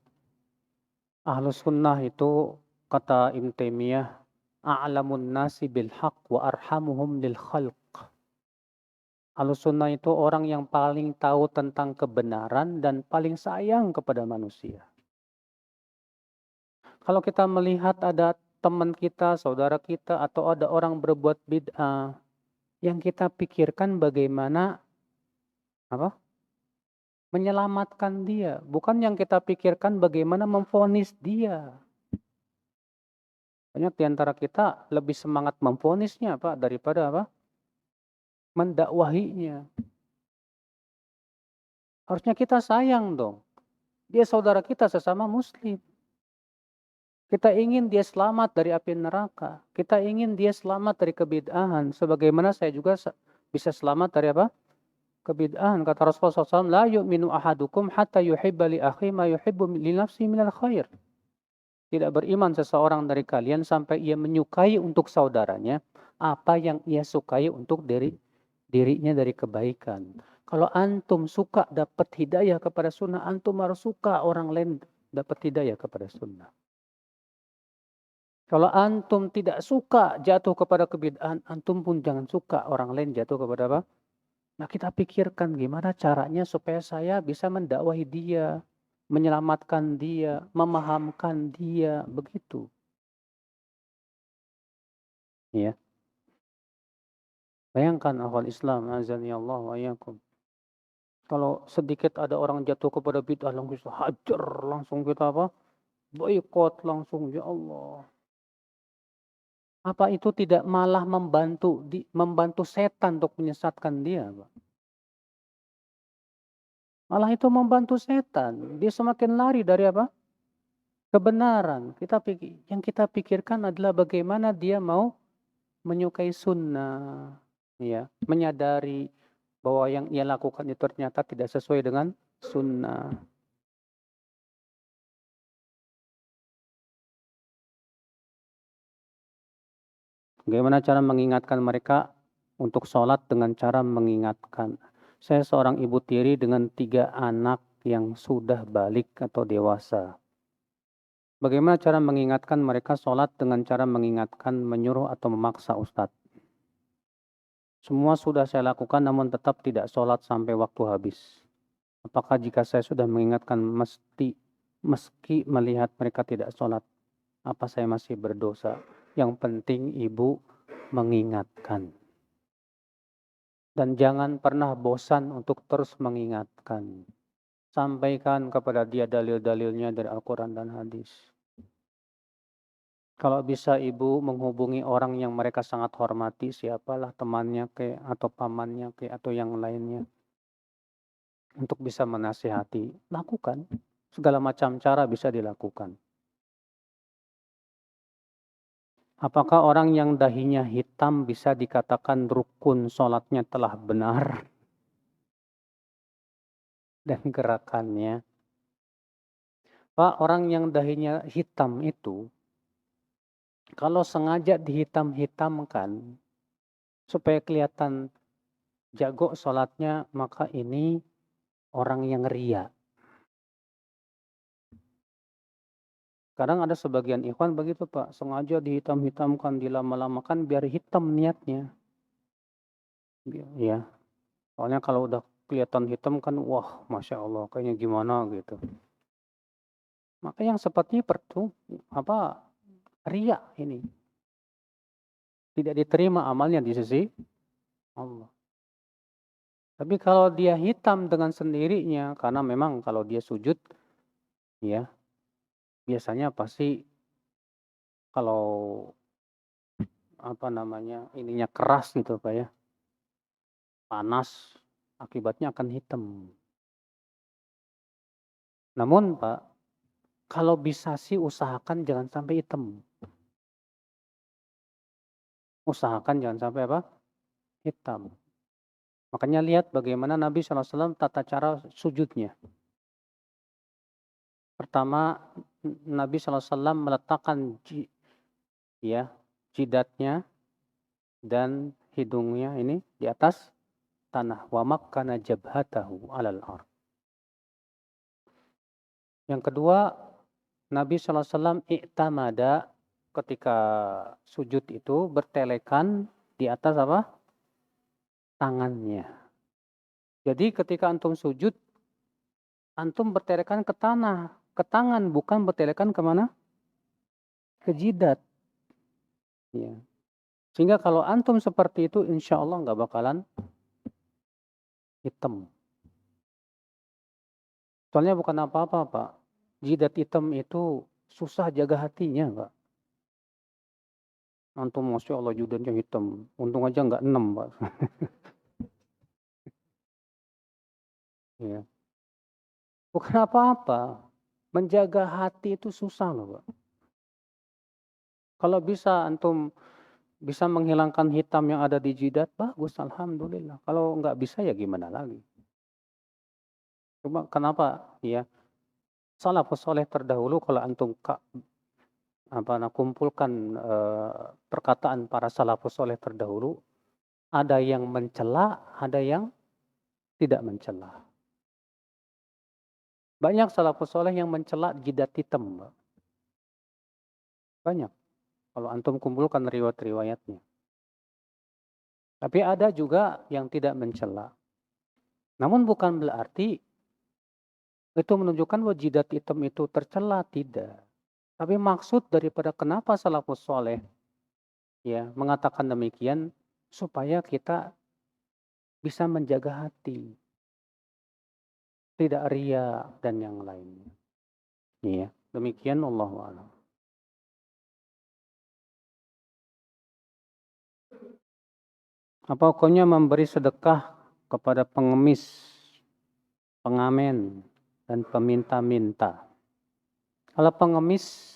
Ahlus Sunnah itu kata Ibn Taimiyah, a'lamun nasi bil haq wa arhamuhum lil khalq. Ahlus Sunnah itu orang yang paling tahu tentang kebenaran dan paling sayang kepada manusia. Kalau kita melihat ada teman kita, saudara kita, atau ada orang berbuat bid'ah, yang kita pikirkan bagaimana apa? Menyelamatkan dia, bukan yang kita pikirkan bagaimana memvonis dia. Banyak di antara kita lebih semangat memvonisnya Pak daripada apa? Mendakwahinya. Harusnya kita sayang dong. Dia saudara kita sesama muslim. Kita ingin dia selamat dari api neraka. Kita ingin dia selamat dari kebid'ahan. Sebagaimana saya juga bisa selamat dari apa? Kebid'ahan. Kata Rasulullah SAW, la yu'minu ahadukum hatta yuhibba li akhi ma yuhibbu li nafsi minal khair. Tidak beriman seseorang dari kalian sampai ia menyukai untuk saudaranya apa yang ia sukai untuk dirinya dari kebaikan. Kalau antum suka dapat hidayah kepada sunnah, antum harus suka orang lain dapat hidayah kepada sunnah. Kalau antum tidak suka jatuh kepada kebid'ahan, antum pun jangan suka orang lain jatuh kepada apa? Nah, kita pikirkan gimana caranya supaya saya bisa mendakwahi dia, menyelamatkan dia, memahamkan dia, begitu. Ya. Bayangkan akhwal Islam, azani Allah wa iyyakum. Kalau sedikit ada orang jatuh kepada bid'ah, langsung kita hajar, langsung kita apa? Boikot langsung, ya Allah. Apa itu tidak malah membantu setan untuk menyesatkan dia, Pak? Malah itu membantu setan. Dia semakin lari dari apa? Kebenaran. Yang kita pikirkan adalah bagaimana dia mau menyukai sunnah, ya, menyadari bahwa yang ia lakukan itu ternyata tidak sesuai dengan sunnah. Bagaimana cara mengingatkan mereka untuk sholat dengan cara mengingatkan. Saya seorang ibu tiri dengan 3 anak yang sudah balik atau dewasa. Bagaimana cara mengingatkan mereka sholat dengan cara mengingatkan, menyuruh atau memaksa Ustadz? Semua sudah saya lakukan namun tetap tidak sholat sampai waktu habis. Apakah jika saya sudah mengingatkan meski melihat mereka tidak sholat, apa saya masih berdosa? Yang penting ibu mengingatkan. Dan jangan pernah bosan untuk terus mengingatkan. Sampaikan kepada dia dalil-dalilnya dari Al-Quran dan hadis. Kalau bisa ibu menghubungi orang yang mereka sangat hormati, siapalah temannya atau pamannya atau yang lainnya. Untuk bisa menasihati, lakukan. Segala macam cara bisa dilakukan. Apakah orang yang dahinya hitam bisa dikatakan rukun sholatnya telah benar? Dan gerakannya. Pak, orang yang dahinya hitam itu, kalau sengaja dihitam-hitamkan, supaya kelihatan jago sholatnya, maka ini orang yang ria. Kadang ada sebagian ikhwan begitu Pak, sengaja dihitam-hitamkan, dilama-lamakan biar hitam niatnya. Ya, soalnya kalau udah kelihatan hitam kan, wah Masya Allah, kayaknya gimana gitu. Maka yang sepertinya ria ini. Tidak diterima amalnya di sisi Allah. Tapi kalau dia hitam dengan sendirinya, karena memang kalau dia sujud, ya, biasanya pasti kalau ininya keras gitu Pak ya, panas, akibatnya akan hitam. Namun Pak, kalau bisa sih usahakan jangan sampai hitam. Usahakan jangan sampai apa? Hitam. Makanya lihat bagaimana Nabi SAW tata cara sujudnya. Pertama, Nabi SAW meletakkan jidatnya dan hidungnya ini di atas tanah. Wa makkana jabhatahu alal ard. Yang kedua, Nabi SAW i'tamada ketika sujud itu bertelekan di atas apa? Tangannya. Jadi ketika antum sujud, antum bertelekan ke tanah, ke tangan, bukan bertelekan kemana? Ke jidat. Ya. Sehingga kalau antum seperti itu, insya Allah nggak bakalan hitam. Soalnya bukan apa-apa, Pak. Jidat hitam itu susah jaga hatinya, Pak. Antum Masya Allah jidatnya hitam. Untung aja nggak 6, Pak. Ya. Bukan apa-apa. Menjaga hati itu susah loh, Pak. Kalau bisa antum bisa menghilangkan hitam yang ada di jidat, bagus, alhamdulillah. Kalau nggak bisa ya gimana lagi. Cuma kenapa ya? Salafus soleh terdahulu kalau antum kumpulkan perkataan para salafus soleh terdahulu, ada yang mencela, ada yang tidak mencela. Banyak salafus soleh yang mencela jidat hitam, Mbak. Banyak. Kalau antum kumpulkan riwayat-riwayatnya. Tapi ada juga yang tidak mencela. Namun bukan berarti itu menunjukkan bahwa jidat hitam itu tercela, tidak. Tapi maksud daripada kenapa salafus soleh ya mengatakan demikian supaya kita bisa menjaga hati, tidak ria dan yang lainnya. Iya, demikian Allahu a'lam. Apa hukumnya memberi sedekah kepada pengemis, pengamen, dan peminta-minta? Kalau pengemis,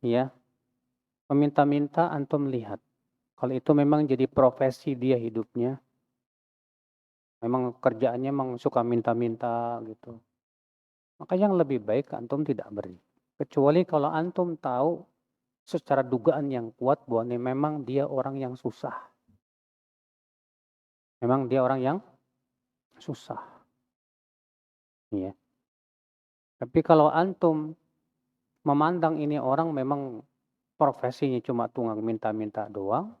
ya, peminta-minta antum lihat. Kalau itu memang jadi profesi dia hidupnya, memang kerjaannya memang suka minta-minta gitu. Maka yang lebih baik antum tidak beri. Kecuali kalau antum tahu secara dugaan yang kuat bahwa memang dia orang yang susah. Memang dia orang yang susah. Ya. Tapi kalau antum memandang ini orang memang profesinya cuma tunggang minta-minta doang,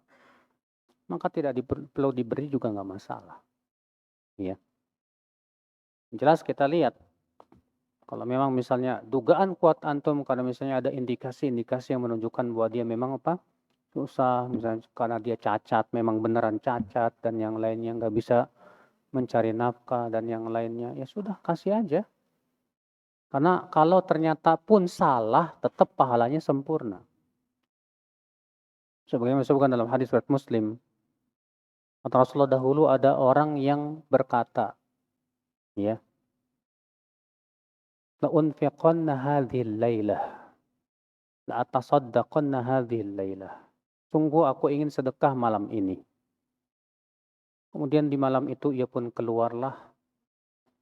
maka tidak perlu diberi juga nggak masalah. Ya. Jelas kita lihat, kalau memang misalnya dugaan kuat antum karena misalnya ada indikasi-indikasi yang menunjukkan bahwa dia memang apa susah, misalnya karena dia cacat, memang beneran cacat dan yang lainnya nggak bisa mencari nafkah dan yang lainnya, ya sudah kasih aja. Karena kalau ternyata pun salah, tetap pahalanya sempurna. Sebagaimana disebutkan dalam hadis riwayat Muslim, kata Rasulullah dahulu ada orang yang berkata, ya, la unfiqanna hadhil lailah, la atasaddaqanna hadhil lailah. Sungguh aku ingin sedekah malam ini. Kemudian di malam itu ia pun keluarlah.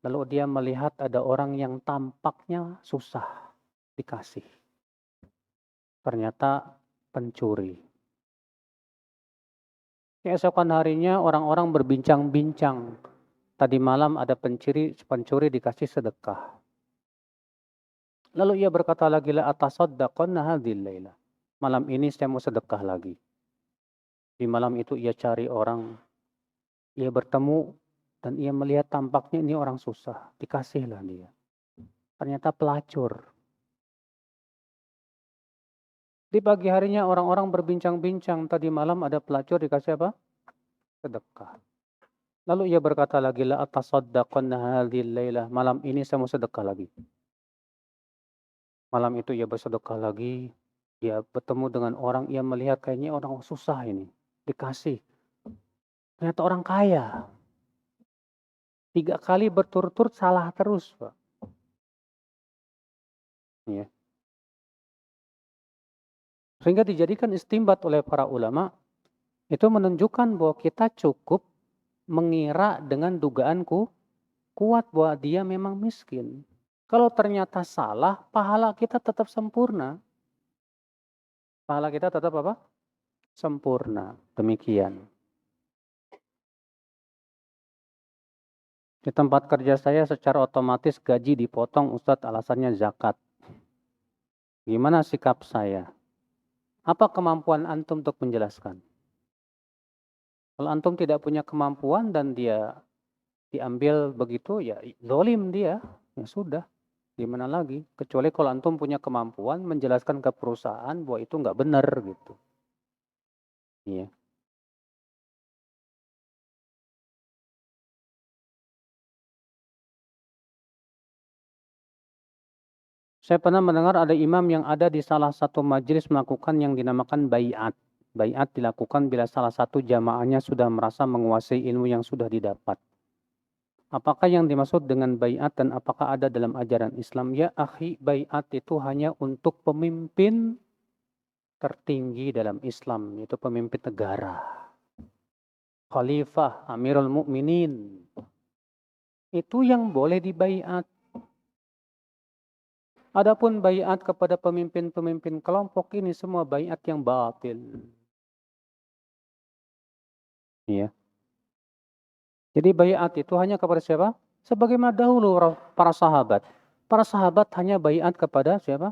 Lalu dia melihat ada orang yang tampaknya susah dikasih. Ternyata pencuri. Keesokan harinya orang-orang berbincang-bincang. Tadi malam ada pencuri dikasih sedekah. Lalu ia berkata lagi, la atasaddaqanna hadhil laila. Malam ini saya mau sedekah lagi. Di malam itu ia cari orang, ia bertemu dan ia melihat tampaknya ini orang susah, dikasihlah dia. Ternyata pelacur. Di pagi harinya orang-orang berbincang-bincang, tadi malam ada pelacur dikasih apa? Sedekah. Lalu ia berkata lagi, la atasaddaqanna hadhil laila. Malam ini saya mau sedekah lagi. Malam itu ia bersedekah lagi, dia bertemu dengan orang, ia melihat kayaknya orang susah ini, dikasih. Ternyata orang kaya. 3 kali berturut-turut salah terus, Pak. Ya. Sehingga dijadikan istimbat oleh para ulama, itu menunjukkan bahwa kita cukup mengira dengan dugaanku kuat bahwa dia memang miskin. Kalau ternyata salah, pahala kita tetap sempurna. Pahala kita tetap apa? Sempurna. Demikian. Di tempat kerja saya secara otomatis gaji dipotong, Ustadz, alasannya zakat. Gimana sikap saya? Apa kemampuan antum untuk menjelaskan? Kalau antum tidak punya kemampuan dan dia diambil begitu, ya zalim dia. Ya sudah, gimana lagi? Kecuali kalau antum punya kemampuan menjelaskan ke perusahaan bahwa itu nggak benar gitu. Iya. Saya pernah mendengar ada imam yang ada di salah satu majelis melakukan yang dinamakan baiat. Baiat dilakukan bila salah satu jamaahnya sudah merasa menguasai ilmu yang sudah didapat. Apakah yang dimaksud dengan baiat dan apakah ada dalam ajaran Islam? Ya akhi, baiat itu hanya untuk pemimpin tertinggi dalam Islam, yaitu pemimpin negara. Khalifah, Amirul Mukminin. Itu yang boleh dibaiat. Adapun baiat kepada pemimpin-pemimpin kelompok ini semua baiat yang batil. Iya. Jadi baiat itu hanya kepada siapa? Sebagaimana dahulu para sahabat. Para sahabat hanya baiat kepada siapa?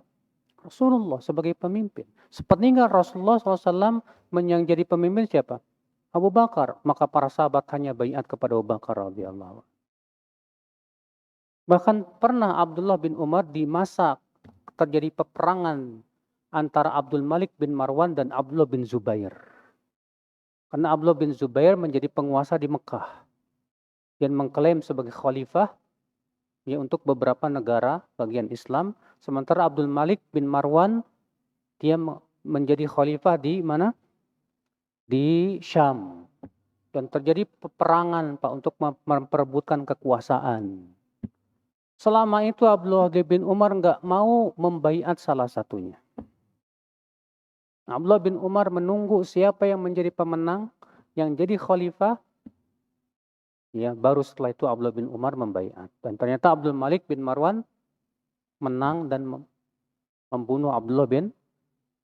Rasulullah sebagai pemimpin. Sepeninggal Rasulullah SAW menjadi pemimpin siapa? Abu Bakar. Maka para sahabat hanya baiat kepada Abu Bakar radhiyallahu. Bahkan pernah Abdullah bin Umar di masa terjadi peperangan antara Abdul Malik bin Marwan dan Abdullah bin Zubair. Karena Abdullah bin Zubair menjadi penguasa di Mekah dan mengklaim sebagai khalifah ya untuk beberapa negara bagian Islam, sementara Abdul Malik bin Marwan dia menjadi khalifah di mana? Di Syam. Dan terjadi peperangan Pak untuk memperebutkan kekuasaan. Selama itu Abdullah bin Umar nggak mau membaiat salah satunya. Abdullah bin Umar menunggu siapa yang menjadi pemenang, yang jadi khalifah. Ya, baru setelah itu Abdullah bin Umar membaiat. Dan ternyata Abdul Malik bin Marwan menang dan membunuh Abdullah bin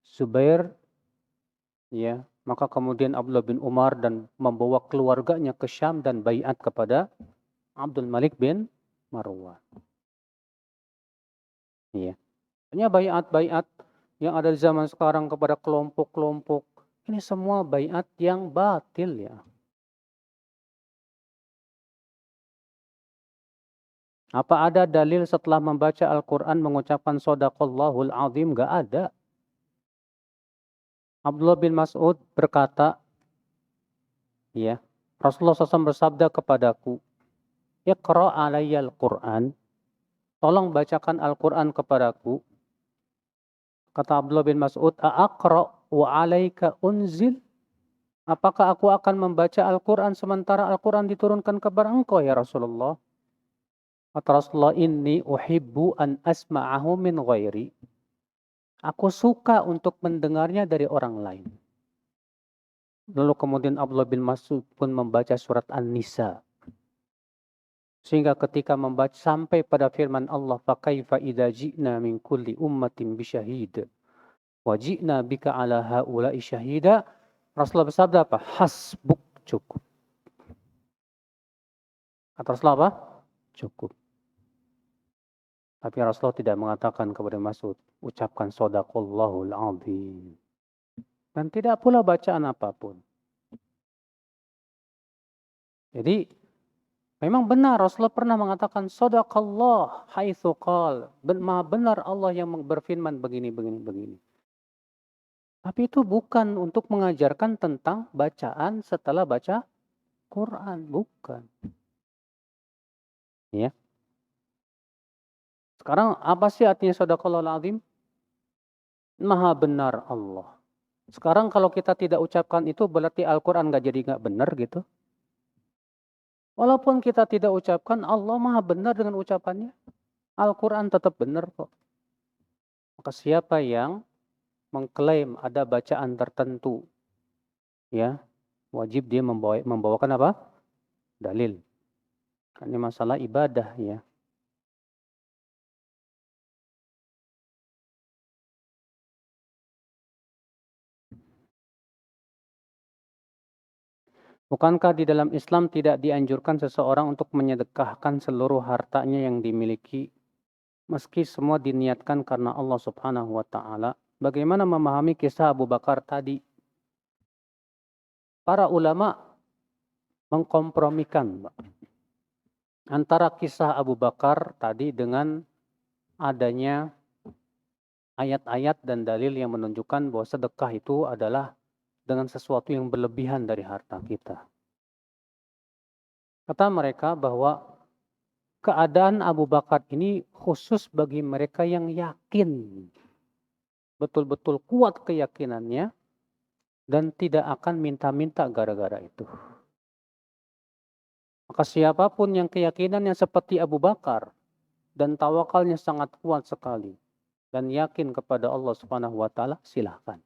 Zubair. Ya, maka kemudian Abdullah bin Umar dan membawa keluarganya ke Syam dan baiat kepada Abdul Malik bin Marwan. Ya. Hanya baiat-baiat yang ada di zaman sekarang kepada kelompok-kelompok. Ini semua baiat yang batil ya. Apa ada dalil setelah membaca Al-Quran mengucapkan Shadaqallahul Azim? Gak ada. Abdullah bin Mas'ud berkata, ya, Rasulullah SAW bersabda kepadaku, Iqra' alayya Al-Quran, tolong bacakan Al-Quran kepadaku. Kata Abdullah bin Mas'ud, A'aqra' wa alayka unzil? Apakah aku akan membaca Al-Quran sementara Al-Quran diturunkan kepada engkau ya Rasulullah? Kata Rasulullah, inni uhibbu an asma'ahu min ghairi. Aku suka untuk mendengarnya dari orang lain. Lalu kemudian Abdullah bin Mas'ud pun membaca surat An-Nisa. Sehingga ketika membaca sampai pada firman Allah, فَكَيْفَ إِذَا جِئْنَا مِنْ كُلِّ أُمَّةٍ بِشَهِيدٍ وَجِئْنَا بِكَ عَلَى هَؤُلَاءِ شَهِيدًا. Rasulullah bersabda apa? Hasbuk, cukup. Kata Rasulullah apa? Cukup. Tapi Rasulullah tidak mengatakan kepada Mas'ud, ucapkan Shadaqallahul Azim. Dan tidak pula bacaan apapun. Jadi memang benar Rasulullah pernah mengatakan Shadaqallah haitsu qal. Maha benar Allah yang berfirman begini. Tapi itu bukan untuk mengajarkan tentang bacaan setelah baca Quran, bukan. Ya. Sekarang apa sih artinya Shadaqallahul Azim? Maha benar Allah. Sekarang kalau kita tidak ucapkan itu berarti Al-Quran nggak jadi nggak benar gitu. Walaupun kita tidak ucapkan, Allah maha benar dengan ucapannya. Al-Quran tetap benar kok. Maka siapa yang mengklaim ada bacaan tertentu, ya wajib dia membawakan apa? Dalil. Ini masalah ibadah ya. Bukankah di dalam Islam tidak dianjurkan seseorang untuk menyedekahkan seluruh hartanya yang dimiliki meski semua diniatkan karena Allah Subhanahu wa taala? Bagaimana memahami kisah Abu Bakar tadi? Para ulama mengkompromikan antara kisah Abu Bakar tadi dengan adanya ayat-ayat dan dalil yang menunjukkan bahwa sedekah itu adalah dengan sesuatu yang berlebihan dari harta kita. Kata mereka bahwa keadaan Abu Bakar ini khusus bagi mereka yang yakin, betul-betul kuat keyakinannya, dan tidak akan minta-minta gara-gara itu. Maka siapapun yang keyakinannya seperti Abu Bakar, dan tawakalnya sangat kuat sekali, dan yakin kepada Allah Subhanahu wa taala, silahkan.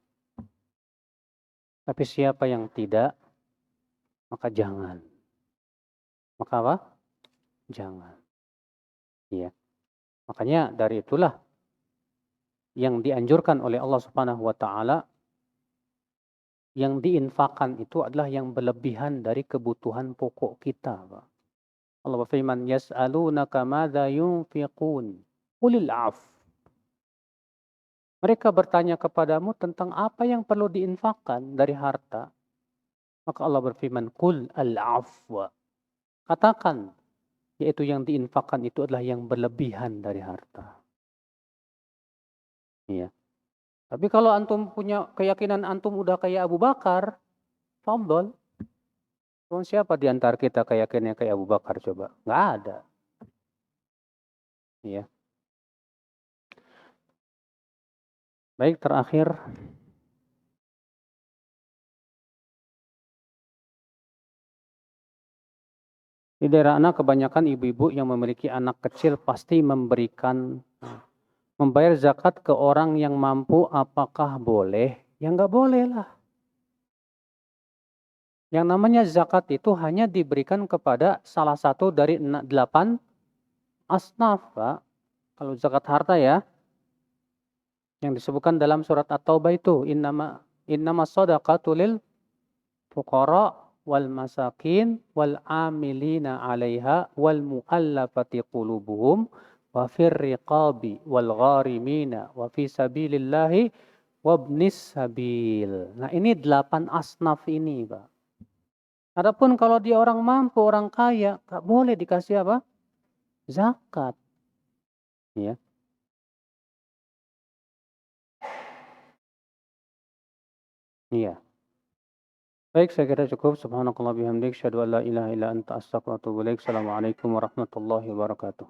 Tapi siapa yang tidak, maka jangan. Maka apa? Jangan. Ya. Makanya dari itulah yang dianjurkan oleh Allah Subhanahu wa taala, yang diinfakkan itu adalah yang berlebihan dari kebutuhan pokok kita, Pak. Allah berfirman, "Yas'alunaka madza yunfiqun? Qulil 'af." Mereka bertanya kepadamu tentang apa yang perlu diinfakkan dari harta. Maka Allah berfirman, "Qul al-'afwa." Katakan, yaitu yang diinfakkan itu adalah yang berlebihan dari harta. Iya. Tapi kalau antum punya keyakinan antum udah kayak Abu Bakar, fadhol. Siapa di antara kita keyakinannya kayak Abu Bakar coba? Nggak ada. Iya. Baik, terakhir. Di daerah anak kebanyakan ibu-ibu yang memiliki anak kecil pasti membayar zakat ke orang yang mampu. Apakah boleh? Ya nggak boleh lah. Yang namanya zakat itu hanya diberikan kepada salah satu dari 8 asnaf, Pak. Kalau zakat harta ya, yang disebutkan dalam surat At-Taubah itu, innama shadaqatu lil fuqara wal masakin wal amilina 'alaiha wal mu'allafati qulubuhum wa fir riqabi wal gharimina wa fi sabilillahi wabnis sabil. Nah, ini 8 asnaf ini, Pak. Adapun kalau dia orang mampu, orang kaya, nggak boleh dikasih apa? Zakat. Ya. Iya. Baik, saya kira cukup. Subhanakallah bihamdik. Asyhadu an la ilaha illa anta astaghfiruka wa atubu ilaik. Assalamualaikum warahmatullahi wabarakatuh.